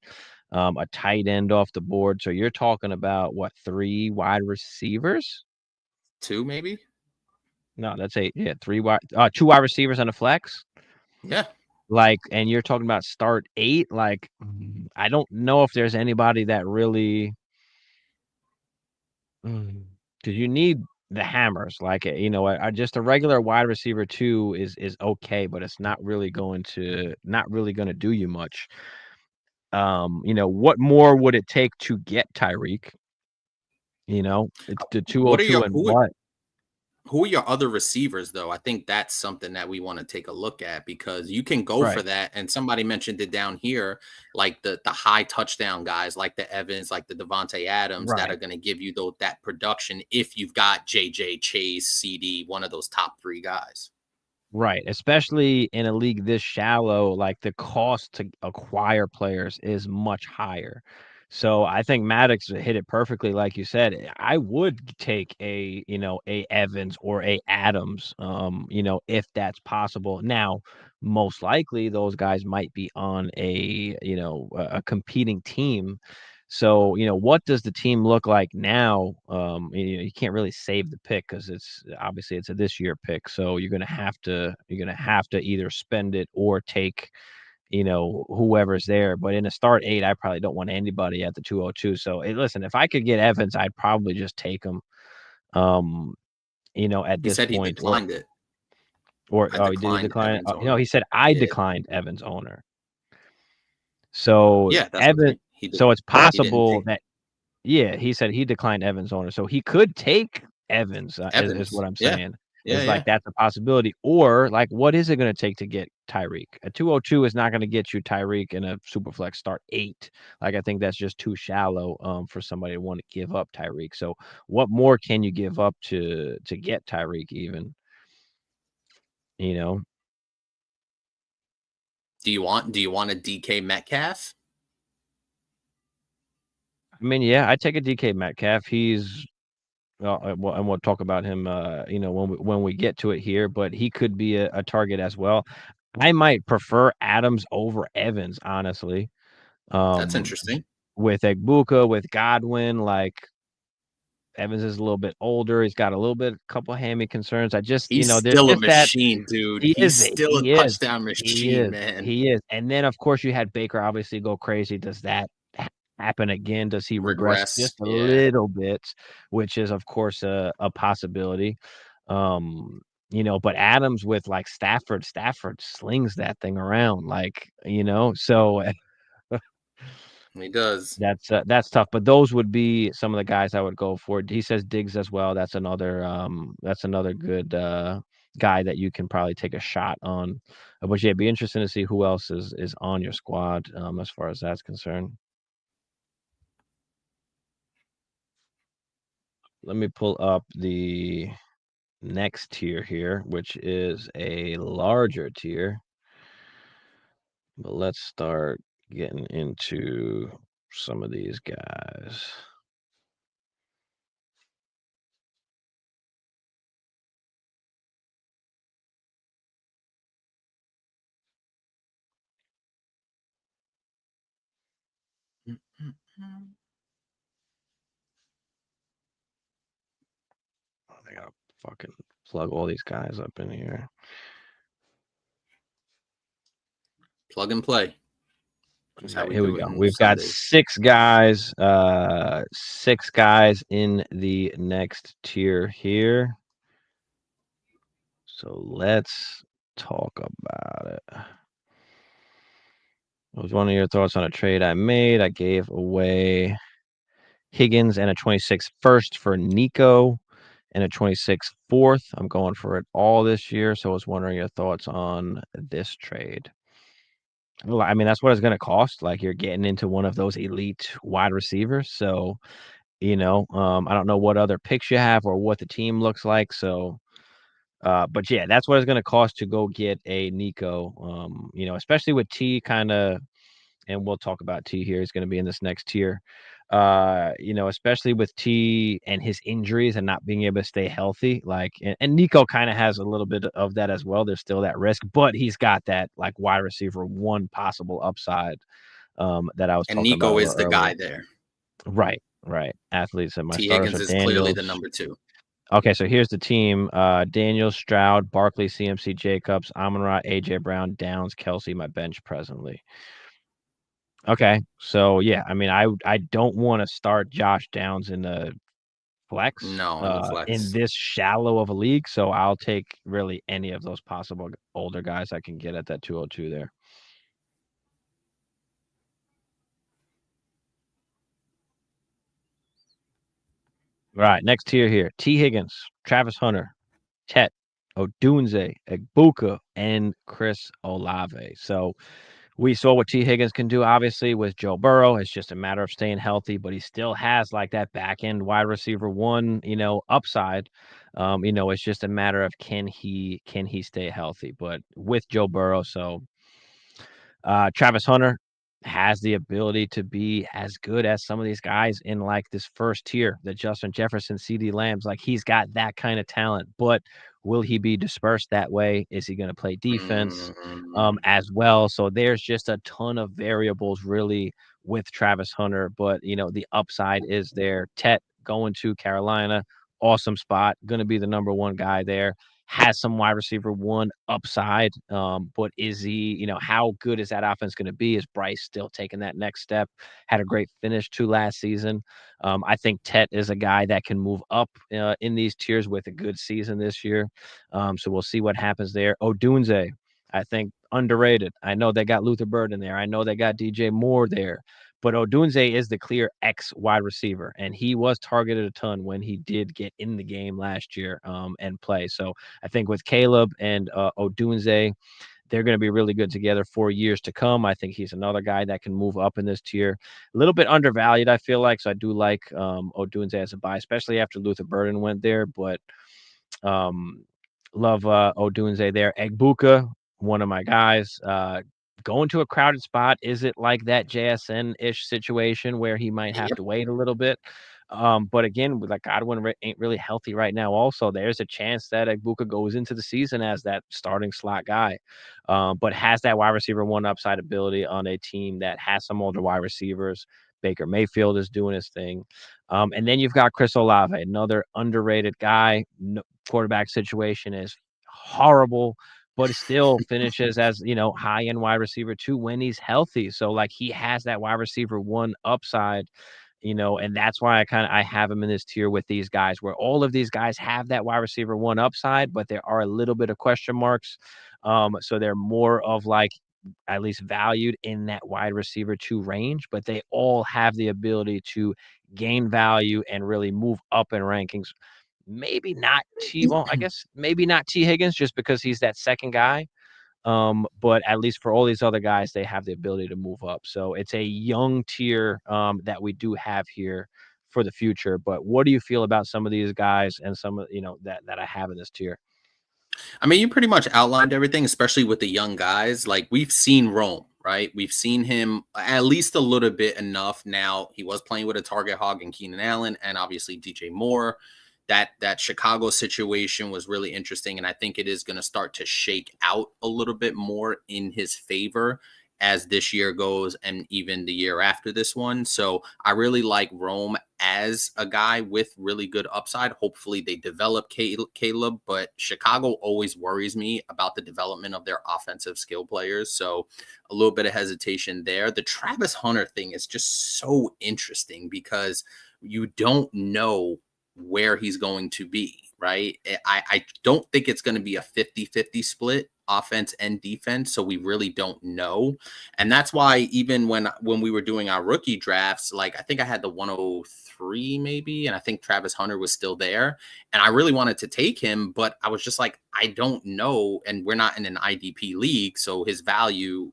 a tight end off the board. So you're talking about, what, 3 wide receivers? 2 maybe? No, that's 8. Yeah, 2 wide receivers and a flex. Yeah. Like, and you're talking about start 8. Like, I don't know if there's anybody that really, because you need the hammers. Like, just a regular wide receiver 2 is okay, but it's not really going to do you much. What more would it take to get Tyreek? It's the What are 202 your and what? who are your other receivers though? I think that's something that we want to take a look at because you can go for Right, that. And somebody mentioned it down here, like the high touchdown guys, like the Evans, like the Devontae Adams, that are right. going to give you that production if you've got JJ, Chase, CD, one of those top 3 guys. Right, especially in a league this shallow, like the cost to acquire players is much higher. So I think Maddox hit it perfectly, like you said. I would take a Evans or a Adams, if that's possible. Now, most likely those guys might be on a competing team. So, what does the team look like now? You can't really save the pick because it's a this year pick. So you're gonna have to either spend it or take, whoever's there. But in a start 8, I probably don't want anybody at the 202. So listen, if I could get Evans, I'd probably just take him. Um, at He this said he point, or declined it. I oh, did he declined decline? Evans No, owner. he said I Yeah. declined Evans owner. So Yeah, that's what I'm Evan, saying. He did. so it's He didn't possible take that. Yeah, he said he declined Evans' owner, so he could take Evans, is Evans. what I'm Yeah. saying. Yeah, Is like yeah. that's a possibility, or like, what is it gonna take to get Tyreek? A 202 is not gonna get you Tyreek in a Superflex start 8. Like, I think that's just too shallow, for somebody to wanna give up Tyreek. So, what more can you give up to get Tyreek even, you know? Do you want a DK Metcalf? I mean, yeah, I'd take a DK Metcalf. He's well, and we'll talk about him, when we get to it here, but he could be a target as well. I might prefer Adams over Evans, honestly. That's Um, interesting. with Egbuka, with Godwin, like Evans is a little bit older. He's got couple hammy concerns. I just, He's there's still a just that machine, dude. he He's is, still a he is, touchdown he machine, is, man. he is. And then of course you had Baker obviously go crazy. Does that happen again? Does he regress Regress. just a Yeah. little bit, which is of course a possibility. Um, but Adams with like Stafford slings that thing around, like, so He does. that's tough. But those would be some of the guys I would go for. He says Diggs as well. That's another good guy that you can probably take a shot on. But yeah, it'd be interesting to see who else is on your squad, as far as that's concerned. Let me pull up the next tier here, which is a larger tier. But let's start getting into some of these guys. I gotta fucking plug all these guys up in here. Plug and play. All That's how right, we here we do it go. on We've got Sundays. 6 guys in the next tier here. So let's talk about it. What was one of your thoughts on a trade I made? I gave away Higgins and a 26 first for Nico and a 26 fourth. I'm going for it all this year. So I was wondering your thoughts on this trade. Well, I mean, that's what it's going to cost. Like you're getting into one of those elite wide receivers. So, I don't know what other picks you have or what the team looks like. So, but yeah, that's what it's going to cost to go get a Nico. Especially with T kind of, and we'll talk about T here. He's going to be in this next tier. Especially with T and his injuries and not being able to stay healthy. Like, and Nico kind of has a little bit of that as well. There's still that risk, but he's got that like wide receiver one possible upside that I was And talking about a Nico little is the earlier. guy there. Right, right. Athletes and my T. starters Higgins are is clearly Daniels. the number 2. Okay, so here's the team: Daniels, Stroud, Barkley, CMC, Jacobs, Amon-Ra, AJ Brown, Downs, Kelsey. My bench presently. Okay, so yeah, I mean, I don't want to start Josh Downs in the flex, No, in the in flex. this shallow of a league, so I'll take really any of those possible older guys I can get at that 202 there. All right, next tier here: T. Higgins, Travis Hunter, Tet, Odunze, Egbuka, and Chris Olave. So we saw what T. Higgins can do, obviously, with Joe Burrow. It's just a matter of staying healthy, but he still has like that back end wide receiver one, upside. It's just a matter of can he stay healthy. But with Joe Burrow, so Travis Hunter has the ability to be as good as some of these guys in like this first tier, the Justin Jefferson, CD Lambs. Like he's got that kind of talent, but will he be dispersed that way? Is he going to play defense as well? So there's just a ton of variables really with Travis Hunter, but the upside is there. Tet going to Carolina, awesome spot, going to be the number one guy there, has some wide receiver one upside. But is he, how good is that offense going to be? Is Bryce still taking that next step? Had a great finish to last season. I think Tet is a guy that can move up in these tiers with a good season this year. So we'll see what happens there. Odunze, I think underrated. I know they got Luther Bird in there. I know they got DJ Moore there. But Odunze is the clear X wide receiver, and he was targeted a ton when he did get in the game last year and play. So I think with Caleb and Odunze, they're going to be really good together for years to come. I think he's another guy that can move up in this tier. A little bit undervalued, I feel like. So I do like Odunze as a buy, especially after Luther Burden went there. But love Odunze there. Egbuka, one of my guys. Going to a crowded spot, is it like that JSN-ish situation where he might have Yep. to wait a little bit? But again, like Godwin ain't really healthy right now. Also, there's a chance that Egbuka goes into the season as that starting slot guy, but has that wide receiver one upside ability on a team that has some older wide receivers. Baker Mayfield is doing his thing. And then you've got Chris Olave, another underrated guy. No, quarterback situation is horrible, but it still finishes as, high end wide receiver two when he's healthy. So like he has that wide receiver one upside, and that's why I have him in this tier with these guys where all of these guys have that wide receiver one upside, but there are a little bit of question marks. So they're more of like at least valued in that wide receiver two range, but they all have the ability to gain value and really move up in rankings. Maybe not I guess maybe not T. Higgins just because he's that second guy. But at least for all these other guys, they have the ability to move up. So it's a young tier that we do have here for the future. But what do you feel about some of these guys and some of that I have in this tier? I mean, you pretty much outlined everything, especially with the young guys. Like we've seen Rome, right? We've seen him at least a little bit enough now. He was playing with a target hog and Keenan Allen and obviously DJ Moore. That Chicago situation was really interesting. And I think it is going to start to shake out a little bit more in his favor as this year goes and even the year after this one. So I really like Rome as a guy with really good upside. Hopefully they develop Caleb, but Chicago always worries me about the development of their offensive skill players. So a little bit of hesitation there. The Travis Hunter thing is just so interesting because you don't know where he's going to be, right? I don't think it's going to be a 50-50 split offense and defense, so we really don't know. And that's why even when we were doing our rookie drafts, like I think I had the 103 maybe, and I think Travis Hunter was still there, and I really wanted to take him, but I was just like, I don't know, and we're not in an IDP league, so his value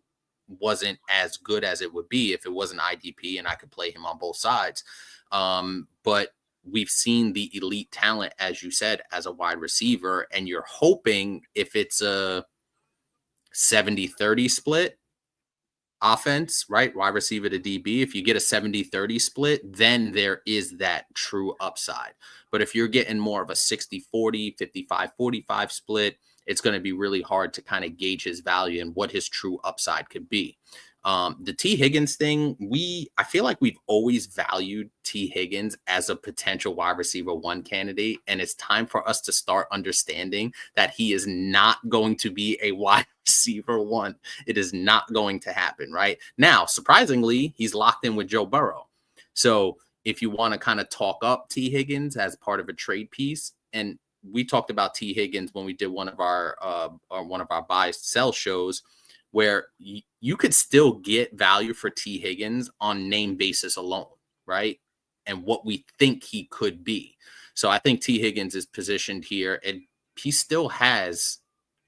wasn't as good as it would be if it was an IDP and I could play him on both sides. But we've seen the elite talent, as you said, as a wide receiver, and you're hoping if it's a 70-30 split offense, right? Wide receiver to DB. If you get a 70-30 split, then there is that true upside. But if you're getting more of a 60-40, 55-45 split, it's going to be really hard to kind of gauge his value and what his true upside could be. The T. Higgins thing, I feel like we've always valued T. Higgins as a potential wide receiver 1 candidate, and it's time for us to start understanding that he is not going to be a wide receiver 1. It is not going to happen right now. Surprisingly, he's locked in with Joe Burrow. So if you want to kind of talk up T. Higgins as part of a trade piece, and we talked about T. Higgins when we did one of our buy sell shows, where you could still get value for T. Higgins on name basis alone, right? And what we think he could be. So I think T. Higgins is positioned here, and he still has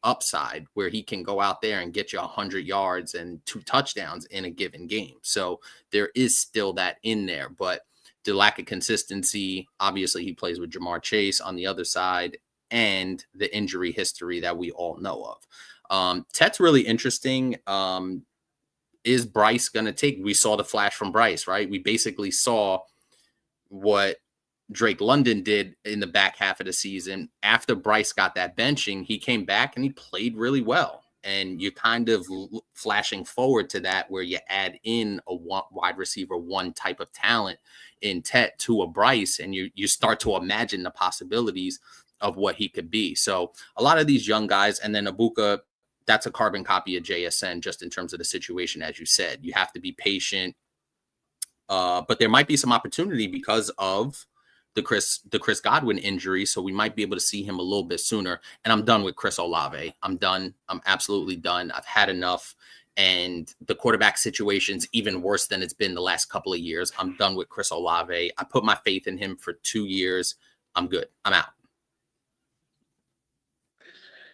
upside where he can go out there and get you 100 yards and 2 touchdowns in a given game. So there is still that in there, but the lack of consistency, obviously he plays with Jamar Chase on the other side, and the injury history that we all know of. Tet's really interesting. Is Bryce going to take? We saw the flash from Bryce, right? We basically saw what Drake London did in the back half of the season. After Bryce got that benching, he came back and he played really well. And you're kind of flashing forward to that, where you add in a wide receiver 1 type of talent in Tet to a Bryce, and you start to imagine the possibilities of what he could be. So a lot of these young guys, and then Abuka, that's a carbon copy of JSN, just in terms of the situation. As you said, you have to be patient, but there might be some opportunity because of the Chris Godwin injury. So we might be able to see him a little bit sooner. And I'm done with Chris Olave. I'm done. I'm absolutely done. I've had enough. And the quarterback situation's even worse than it's been the last couple of years. I'm done with Chris Olave. I put my faith in him for 2 years. I'm good. I'm out.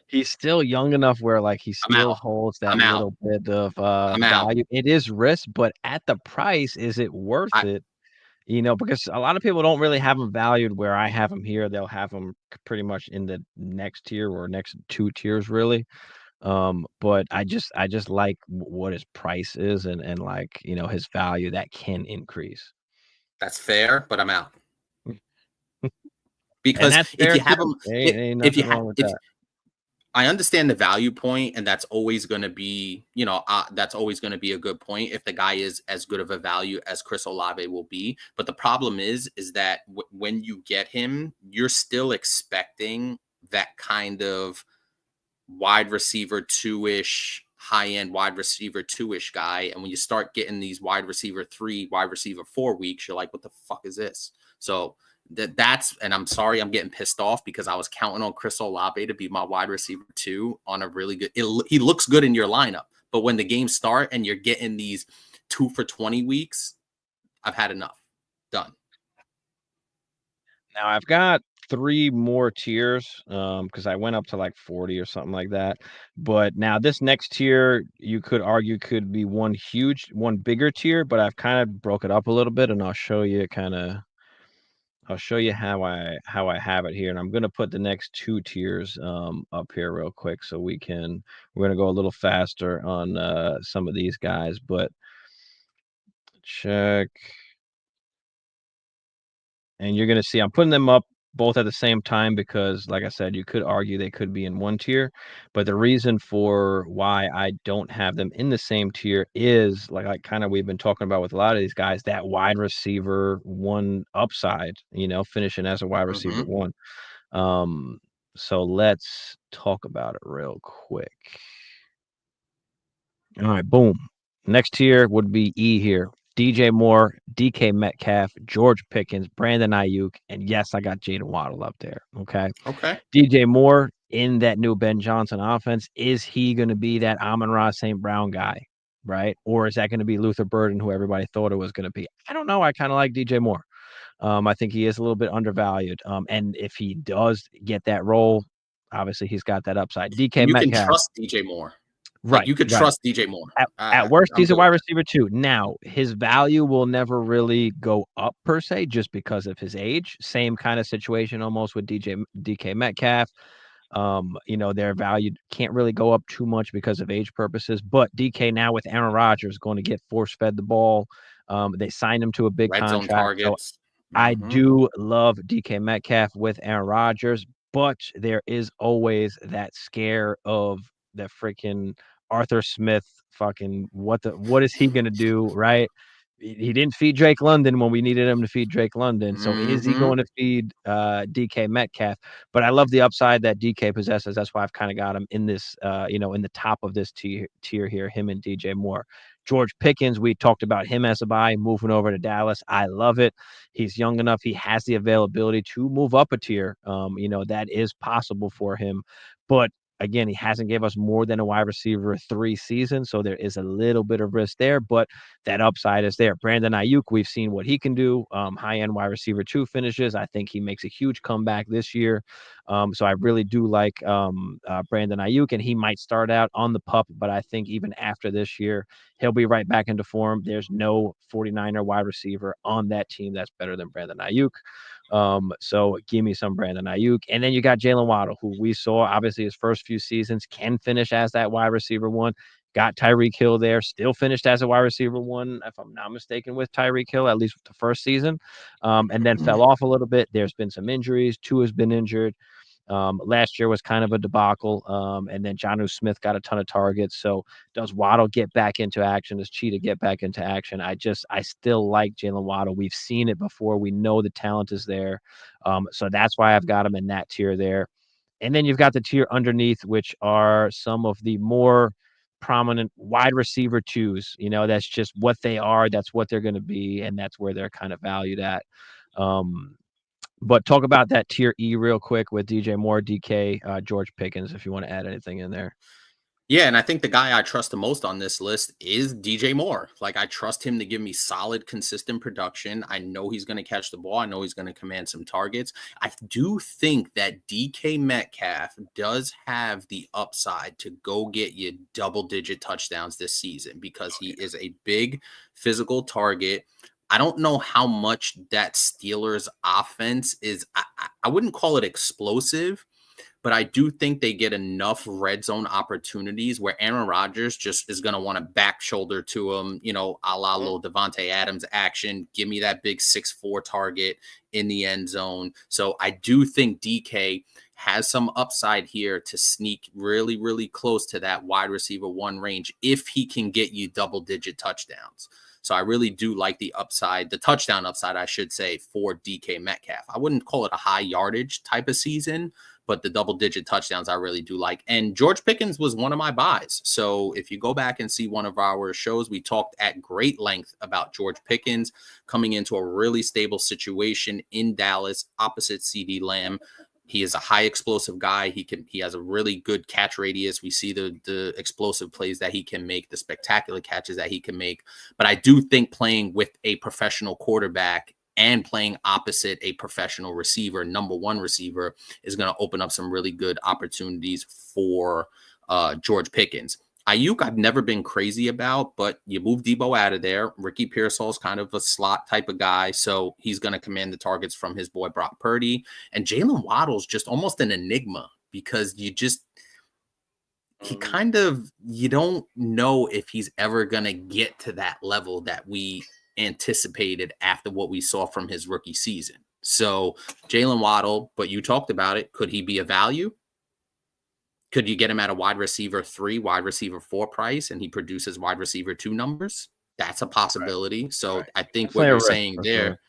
He's still young enough where like he still holds that little bit of value. It is risk, but at the price, is it worth it? You know, because a lot of people don't really have him valued where I have him here. They'll have him pretty much in the next tier or next 2 tiers, really. But I just like what his price is, and like, you know, his value that can increase. That's fair, but I'm out. Because if you have him, I understand the value point, and that's always going to be, you know, that's always going to be a good point if the guy is as good of a value as Chris Olave will be. But the problem is that when you get him, you're still expecting that kind of wide receiver 2-ish, high-end wide receiver 2-ish guy. And when you start getting these wide receiver 3, wide receiver 4 weeks, you're like, what the fuck is this? So that's, and I'm sorry, I'm getting pissed off because I was counting on Chris Olave to be my wide receiver 2 on a really good, he looks good in your lineup, but when the games start and you're getting these 2 for 20 weeks, I've had enough. Done. Now I've got 3 more tiers, because I went up to like 40 or something like that. But now this next tier, you could argue could be one bigger tier, but I've kind of broke it up a little bit, and I'll show you how I have it here. And I'm gonna put the next 2 tiers up here real quick so we're gonna go a little faster on some of these guys, but check. And you're gonna see I'm putting them up both at the same time because, like I said, you could argue they could be in one tier, but the reason for why I don't have them in the same tier is like kind of we've been talking about with a lot of these guys, that wide receiver 1 upside, you know, finishing as a wide receiver 1. So let's talk about it real quick. All right, boom. Next tier would be E here. DJ Moore, DK Metcalf, George Pickens, Brandon Ayuk, and yes, I got Jayden Waddle up there. Okay. Okay. DJ Moore, in that new Ben Johnson offense. Is he going to be that Amon-Ra St. Brown guy, right? Or is that going to be Luther Burden, who everybody thought it was going to be? I don't know. I kind of like DJ Moore. I think he is a little bit undervalued. And if he does get that role, obviously he's got that upside. DK And you can Metcalf. trust DJ Moore. Like, Right, you could right. trust DJ Moore. At worst, I'm he's a good wide with that. receiver too. Now, his value will never really go up per se, just because of his age. Same kind of situation almost with DK Metcalf. Their value can't really go up too much because of age purposes. But DK now with Aaron Rodgers going to get force fed the ball. They signed him to a big Red zone contract. So targets. I do love DK Metcalf with Aaron Rodgers, but there is always that scare of the freaking Arthur Smith fucking what is he gonna do, right? He didn't feed Drake London when we needed him to feed Drake London. So is he going to feed DK Metcalf? But I love the upside that DK possesses. That's why I've kind of got him in this, in the top of this tier here, him and DJ Moore. George Pickens, we talked about him as a buy, moving over to Dallas. I love it. He's young enough. He has the availability to move up a tier. That is possible for him. But again, he hasn't gave us more than a wide receiver 3 seasons, so there is a little bit of risk there, but that upside is there. Brandon Ayuk, we've seen what he can do. High-end wide receiver 2 finishes. I think he makes a huge comeback this year. So I really do like Brandon Ayuk, and he might start out on the pup, but I think even after this year, he'll be right back into form. There's no 49er wide receiver on that team that's better than Brandon Ayuk. So give me some Brandon Ayuk. And then you got Jalen Waddle, who we saw obviously his first few seasons can finish as that wide receiver 1. Got Tyreek Hill there, still finished as a wide receiver 1, if I'm not mistaken, with Tyreek Hill, at least the first season, and then fell off a little bit. There's been some injuries. Tua has been injured. Last year was kind of a debacle. And then Jonnu Smith got a ton of targets. So does Waddle get back into action? Does Cheetah get back into action? I still like Jalen Waddle. We've seen it before. We know the talent is there. So that's why I've got him in that tier there. And then you've got the tier underneath, which are some of the more prominent wide receiver 2s. That's just what they are. That's what they're going to be. And that's where they're kind of valued at. But talk about that tier E real quick with DJ Moore, DK, George Pickens, if you want to add anything in there. Yeah, and I think the guy I trust the most on this list is DJ Moore. Like, I trust him to give me solid, consistent production. I know he's going to catch the ball. I know he's going to command some targets. I do think that DK Metcalf does have the upside to go get you double-digit touchdowns this season because he is a big physical target. I don't know how much that Steelers offense is. I wouldn't call it explosive, but I do think they get enough red zone opportunities where Aaron Rodgers just is going to want to back shoulder to him, a la little Devontae Adams action. Give me that big 6'4" target in the end zone. So I do think DK has some upside here to sneak really, really close to that wide receiver 1 range if he can get you double-digit touchdowns. So I really do like the upside, the touchdown upside, I should say, for DK Metcalf. I wouldn't call it a high yardage type of season, but the double-digit touchdowns I really do like. And George Pickens was one of my buys. So if you go back and see one of our shows, we talked at great length about George Pickens coming into a really stable situation in Dallas opposite CeeDee Lamb. He is a high explosive guy. He has a really good catch radius. We see the explosive plays that he can make, the spectacular catches that he can make. But I do think playing with a professional quarterback and playing opposite a professional receiver, number 1 receiver, is going to open up some really good opportunities for George Pickens. Ayuk, I've never been crazy about, but you move Debo out of there. Ricky Pearsall's kind of a slot type of guy, so he's going to command the targets from his boy Brock Purdy. And Jalen Waddle's just almost an enigma because you don't know if he's ever going to get to that level that we anticipated after what we saw from his rookie season. So Jalen Waddle, but you talked about it. Could he be a value? Could you get him at a wide receiver 3, wide receiver 4 price, and he produces wide receiver 2 numbers? That's a possibility. Right. So I think what you're saying there,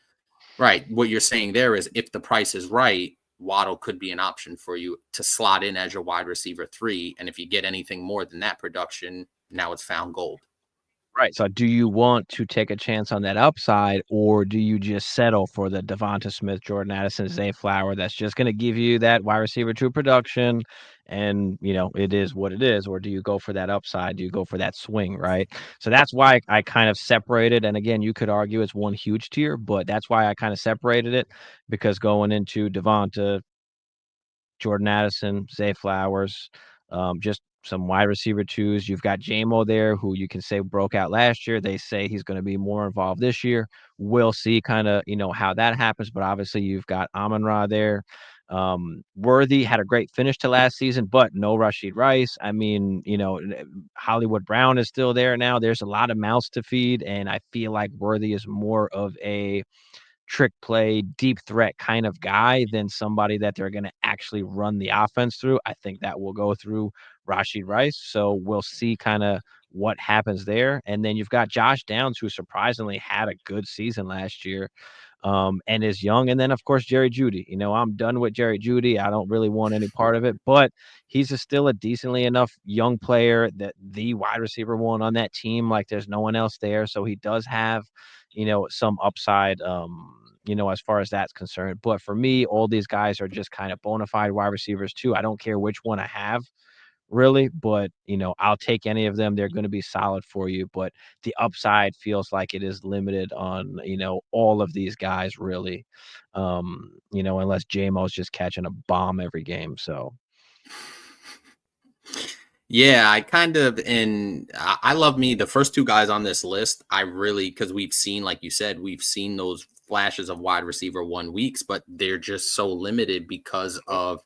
right? What you're saying there is if the price is right, Waddle could be an option for you to slot in as your wide receiver 3. And if you get anything more than that production, now it's found gold. Right, so do you want to take a chance on that upside, or do you just settle for the Devonta Smith, Jordan Addison, Zay Flower that's just gonna give you that wide receiver 2 production, and, it is what it is, or do you go for that upside? Do you go for that swing, right? So that's why I kind of separated, and again, you could argue it's one huge tier, but that's why I kinda separated it, because going into Devonta, Jordan Addison, Zay Flowers, just some wide receiver twos. You've got JMO there, who you can say broke out last year. They say he's going to be more involved this year. We'll see kind of, how that happens. But obviously, you've got Amon Ra there. Worthy had a great finish to last season, but no Rashid Rice. I mean, Hollywood Brown is still there now. There's a lot of mouths to feed. And I feel like Worthy is more of a trick play, deep threat kind of guy than somebody that they're going to actually run the offense through. I think that will go through Rashid Rice. So we'll see kind of what happens there. And then you've got Josh Downs, who surprisingly had a good season last year, and is young. And then, of course, Jerry Jeudy. I'm done with Jerry Jeudy. I don't really want any part of it, but he's still a decently enough young player that the wide receiver one on that team, like there's no one else there. So he does have, some upside, as far as that's concerned. But for me, all these guys are just kind of bona fide wide receivers too. I don't care which one I have really, but I'll take any of them. They're going to be solid for you, but the upside feels like it is limited on, all of these guys really. Unless JMO's just catching a bomb every game. So Yeah, I kind of and I love me the first two guys on this list. I really because we've seen, like you said, we've seen those flashes of wide receiver 1 weeks, but they're just so limited because of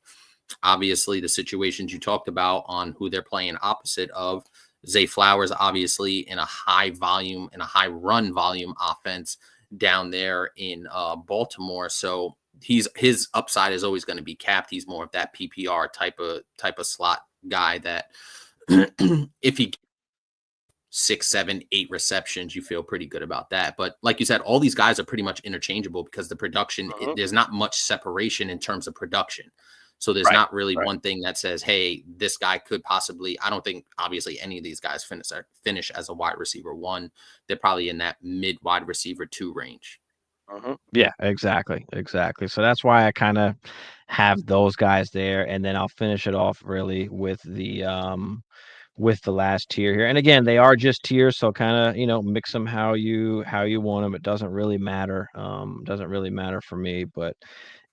obviously the situations you talked about on who they're playing opposite of. Zay Flowers, obviously, in a high volume, in a high run volume offense down there in Baltimore. So his upside is always going to be capped. He's more of that PPR type of slot guy that if he 6, 7, 8 receptions, you feel pretty good about that. But like you said, all these guys are pretty much interchangeable because the production, Mhm. there's not much separation in terms of production. So there's Right, not really right. one thing that says, hey, this guy could possibly. I don't think obviously any of these guys finish as a wide receiver 1. They're probably in that mid wide receiver 2 range. Yeah, exactly, exactly. So that's why I kind of have those guys there, and then I'll finish it off really with the last tier here. And again, they are just tiers, so kind of mix them how you want them. It doesn't really matter. Doesn't really matter for me. But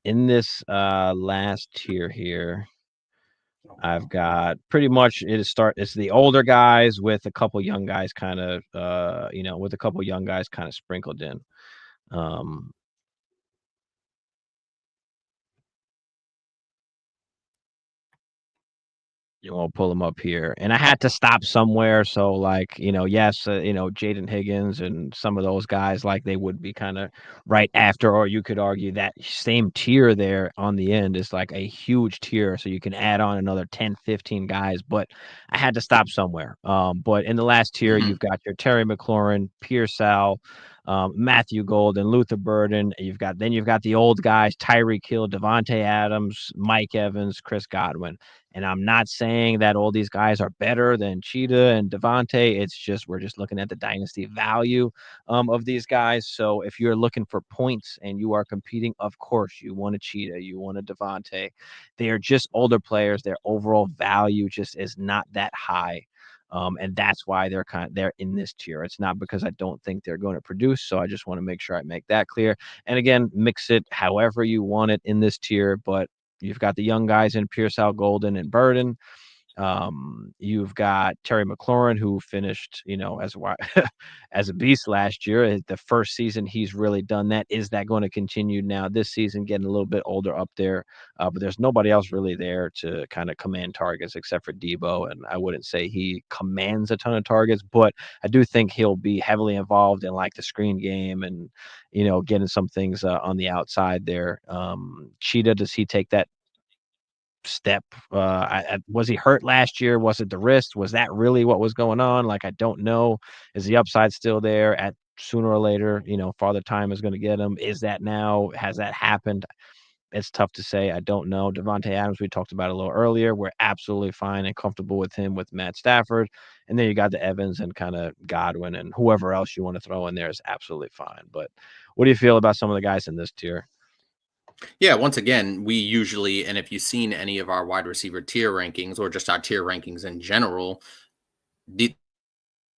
in this last tier here, I've got pretty much it's the older guys with a couple young guys kind of with a couple young guys kind of sprinkled in. Um, we'll pull them up here, and I had to stop somewhere. So, like, yes, Jaden Higgins and some of those guys, like, they would be kind of right after, or you could argue that same tier there on the end is like a huge tier. So you can add on another 10, 15 guys, but I had to stop somewhere. But in the last tier, Mhm. you've got your Terry McLaurin, Pearsall, Matthew Golden, Luther Burden. You've got the old guys, Tyreek Hill, Devontae Adams, Mike Evans, Chris Godwin. And I'm not saying that all these guys are better than Cheetah and Devontae. It's just we're just looking at the dynasty value of these guys. So if you're looking for points and you are competing, of course you want a Cheetah, you want a Devontae. They are just older players. Their overall value just is not that high. And that's why they're in this tier. It's not because I don't think they're going to produce. So I just want to make sure I make that clear. And again, mix it however you want it in this tier, but you've got the young guys in Pearsall, Golden, and Burden. You've got Terry McLaurin, who finished, as as a beast last year. The first season he's really done that. Is that going to continue now this season? Getting a little bit older up there, but there's nobody else really there to kind of command targets except for Debo. And I wouldn't say he commands a ton of targets, but I do think he'll be heavily involved in like the screen game and getting some things on the outside there. Cheetah, does he take that step? Was he hurt last year? Was it the wrist? Was that really what was going on? Like, I don't know. Is the upside still there? At sooner or later, Father Time is going to get him. Is that now? Has that happened? it's tough to say. I don't know. Devontae Adams, we talked about a little earlier. We're absolutely fine and comfortable with him with Matt Stafford. And then you got the Evans and kind of Godwin and whoever else you want to throw in there is absolutely fine. But what do you feel about some of the guys in this tier? Yeah, once again, we usually, and if you've seen any of our wide receiver tier rankings or just our tier rankings in general, the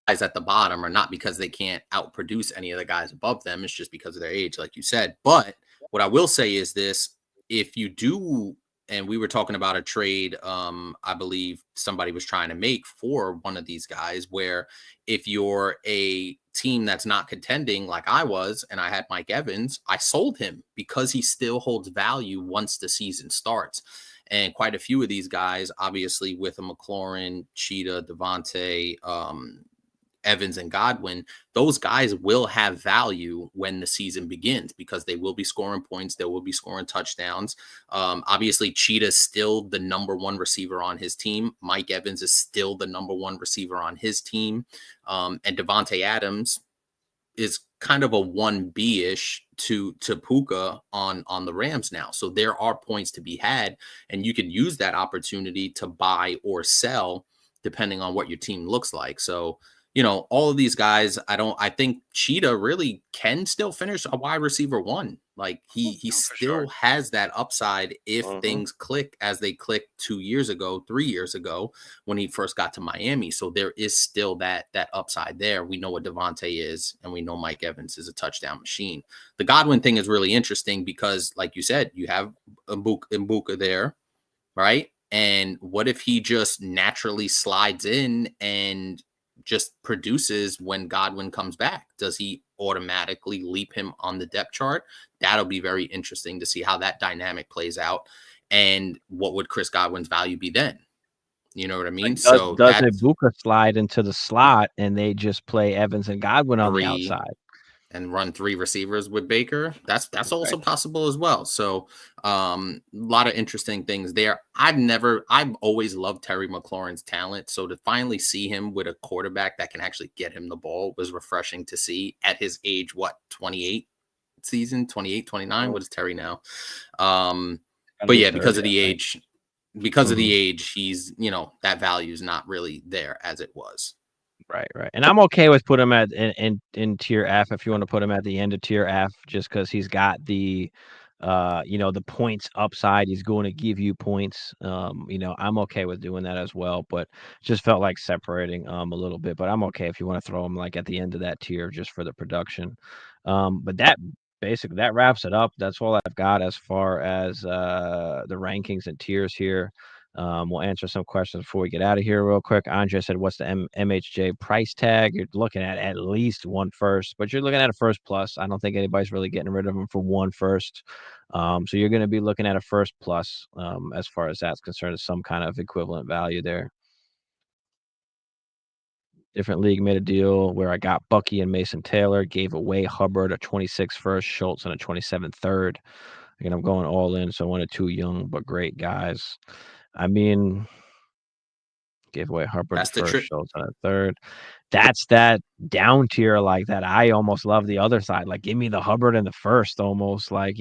guys at the bottom are not because they can't outproduce any of the guys above them. It's just because of their age, like you said. But what I will say is this: if you do, and we were talking about a trade, I believe somebody was trying to make for one of these guys, where if you're a team that's not contending like I was, and I had Mike Evans, I sold him because he still holds value once the season starts. And quite a few of these guys, obviously, with a McLaurin, Cheetah, Devontae, Evans and Godwin, those guys will have value when the season begins because they will be scoring points. They will be scoring touchdowns. Obviously, Cheetah's still the number one receiver on his team. Mike Evans is still the number one receiver on his team. And Devontae Adams is kind of a 1B-ish to Puka on the Rams now. So there are points to be had, and you can use that opportunity to buy or sell depending on what your team looks like. So, all of these guys, I think Cheetah really can still finish a wide receiver one. Like he still has that upside if things click as they clicked 2 years ago, 3 years ago when he first got to Miami. So there is still that upside there. We know what Devontae is, and we know Mike Evans is a touchdown machine. The Godwin thing is really interesting because, like you said, you have Mbuka there, right? And what if he just naturally slides in and just produces when Godwin comes back? Does he automatically leap him on the depth chart? That'll be very interesting to see how that dynamic plays out. And what would Chris Godwin's value be then? You know what I mean? Like, So does that's Ibuka slide into the slot and they just play Evans and Godwin on the 3 outside? and run 3 receivers with Baker. That's also Right. possible as well. So a lot of interesting things there. I've always loved Terry McLaurin's talent. So to finally see him with a quarterback that can actually get him the ball was refreshing to see at his age, 28 season, 28, 29. What is Terry now? Gotta But be yeah, 30, I think. because of the age, he's, that value is not really there as it was. Right. And I'm okay with putting him at in tier F if you want to put him at the end of tier F, just because he's got the the points upside. He's going to give you points. I'm okay with doing that as well, but just felt like separating a little bit. But I'm okay if you want to throw him like at the end of that tier just for the production. But that basically that wraps it up. That's all I've got as far as the rankings and tiers here. We'll answer some questions before we get out of here real quick. Andre said, what's the MHJ price tag? You're looking at least one first, but you're looking at a first plus. I don't think anybody's really getting rid of them for one first. So you're going to be looking at a first plus as far as that's concerned, as some kind of equivalent value there. Different league made a deal where I got Bucky and Mason Taylor, gave away Hubbard, a 26 first, Schultz, and a 27 third. Again, I'm going all in, so one of two young but great guys. I mean, gave away Hubbard That's the the first, trick. Schultz on the third. That's that down tier like that. I almost love the other side. Like, give me the Hubbard in the first, almost like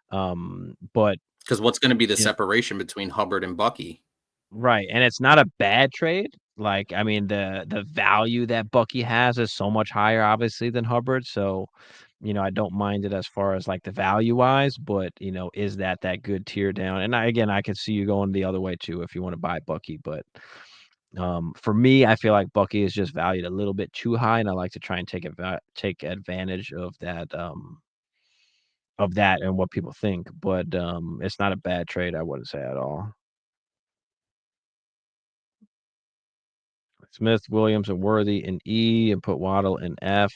but Because what's going to be the you know, separation between Hubbard and Bucky? right, and it's not a bad trade. Like, I mean, the value that Bucky has is so much higher, obviously, than Hubbard. So, I don't mind it as far as like the value wise, but is that good tier down? And I could see you going the other way too if you want to buy Bucky, but for me, I feel like Bucky is just valued a little bit too high, and I like to try and take advantage of that and what people think. But it's not a bad trade, I wouldn't say at all. Smith, Williams, and Worthy in E, and put Waddle in F.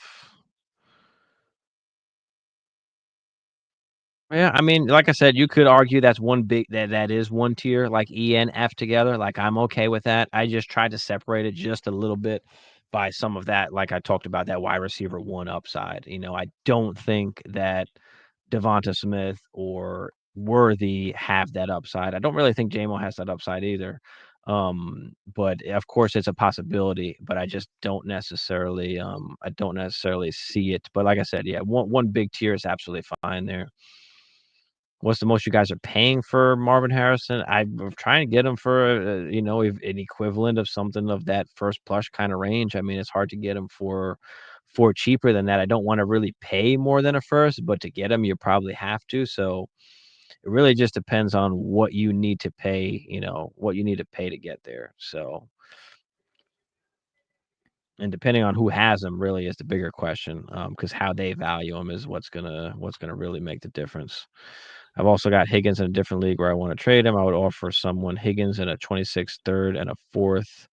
Yeah, I mean, like I said, you could argue that's one big that is one tier, like E and F together. Like, I'm okay with that. I just tried to separate it just a little bit by some of that, like I talked about, that wide receiver one upside. I don't think that Devonta Smith or Worthy have that upside. I don't really think JMO has that upside either. But of course it's a possibility, but I just don't necessarily see it. But like I said, yeah, one big tier is absolutely fine there. what's the most you guys are paying for Marvin Harrison? I'm trying to get him for an equivalent of something of that first plush kind of range. I mean, it's hard to get him for cheaper than that. I don't want to really pay more than a first, but to get him, you probably have to. So it really just depends on what you need to pay. What you need to pay to get there. So. And depending on who has them really is the bigger question, because how they value them is what's gonna really make the difference. I've also got Higgins in a different league where I want to trade him. I would offer someone Higgins in a 26th, third, and a fourth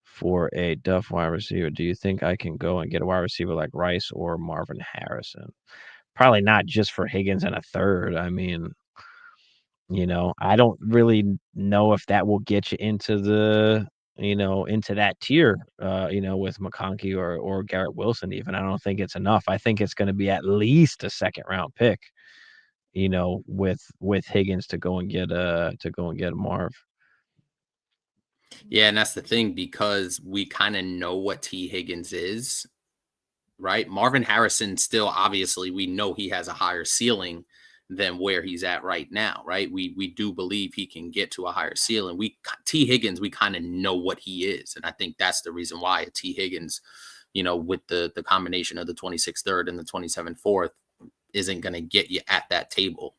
for a Duff wide receiver. Do you think I can go and get a wide receiver like Rice or Marvin Harrison? Probably not just for Higgins and a third. I mean, I don't really know if that will get you into into that tier, with McConkey or Garrett Wilson even. I don't think it's enough. I think it's gonna be at least a second round pick, with Higgins to go and get a Marv. Yeah, and that's the thing, because we kind of know what T. Higgins is, right? Marvin Harrison still, obviously, we know he has a higher ceiling than where he's at right now, right? We do believe he can get to a higher ceiling. T. Higgins, we kind of know what he is, and I think that's the reason why T. Higgins, with the combination of the 26th third and the 27th fourth, isn't going to get you at that table.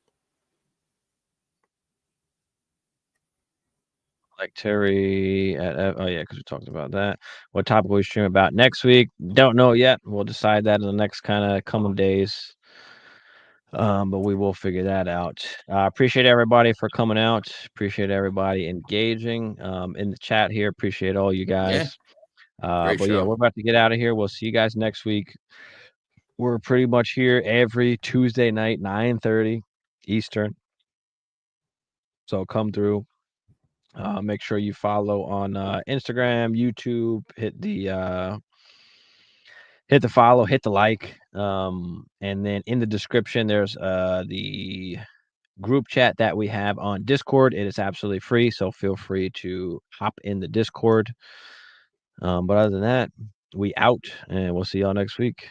Like Terry oh yeah, because we talked about that. What topic we stream about next week? Don't know yet. We'll decide that in the next kind of coming days. But we will figure that out. Appreciate everybody for coming out. Appreciate everybody engaging in the chat here. Appreciate all you guys. Great But yeah, show. we're about to get out of here. We'll see you guys next week. We're pretty much here every Tuesday night, 9:30 Eastern. So come through. Make sure you follow on Instagram, YouTube. Hit the follow, hit the like, and then in the description there's the group chat that we have on Discord. It is absolutely free, so feel free to hop in the Discord. But other than that, we out, and we'll see y'all next week.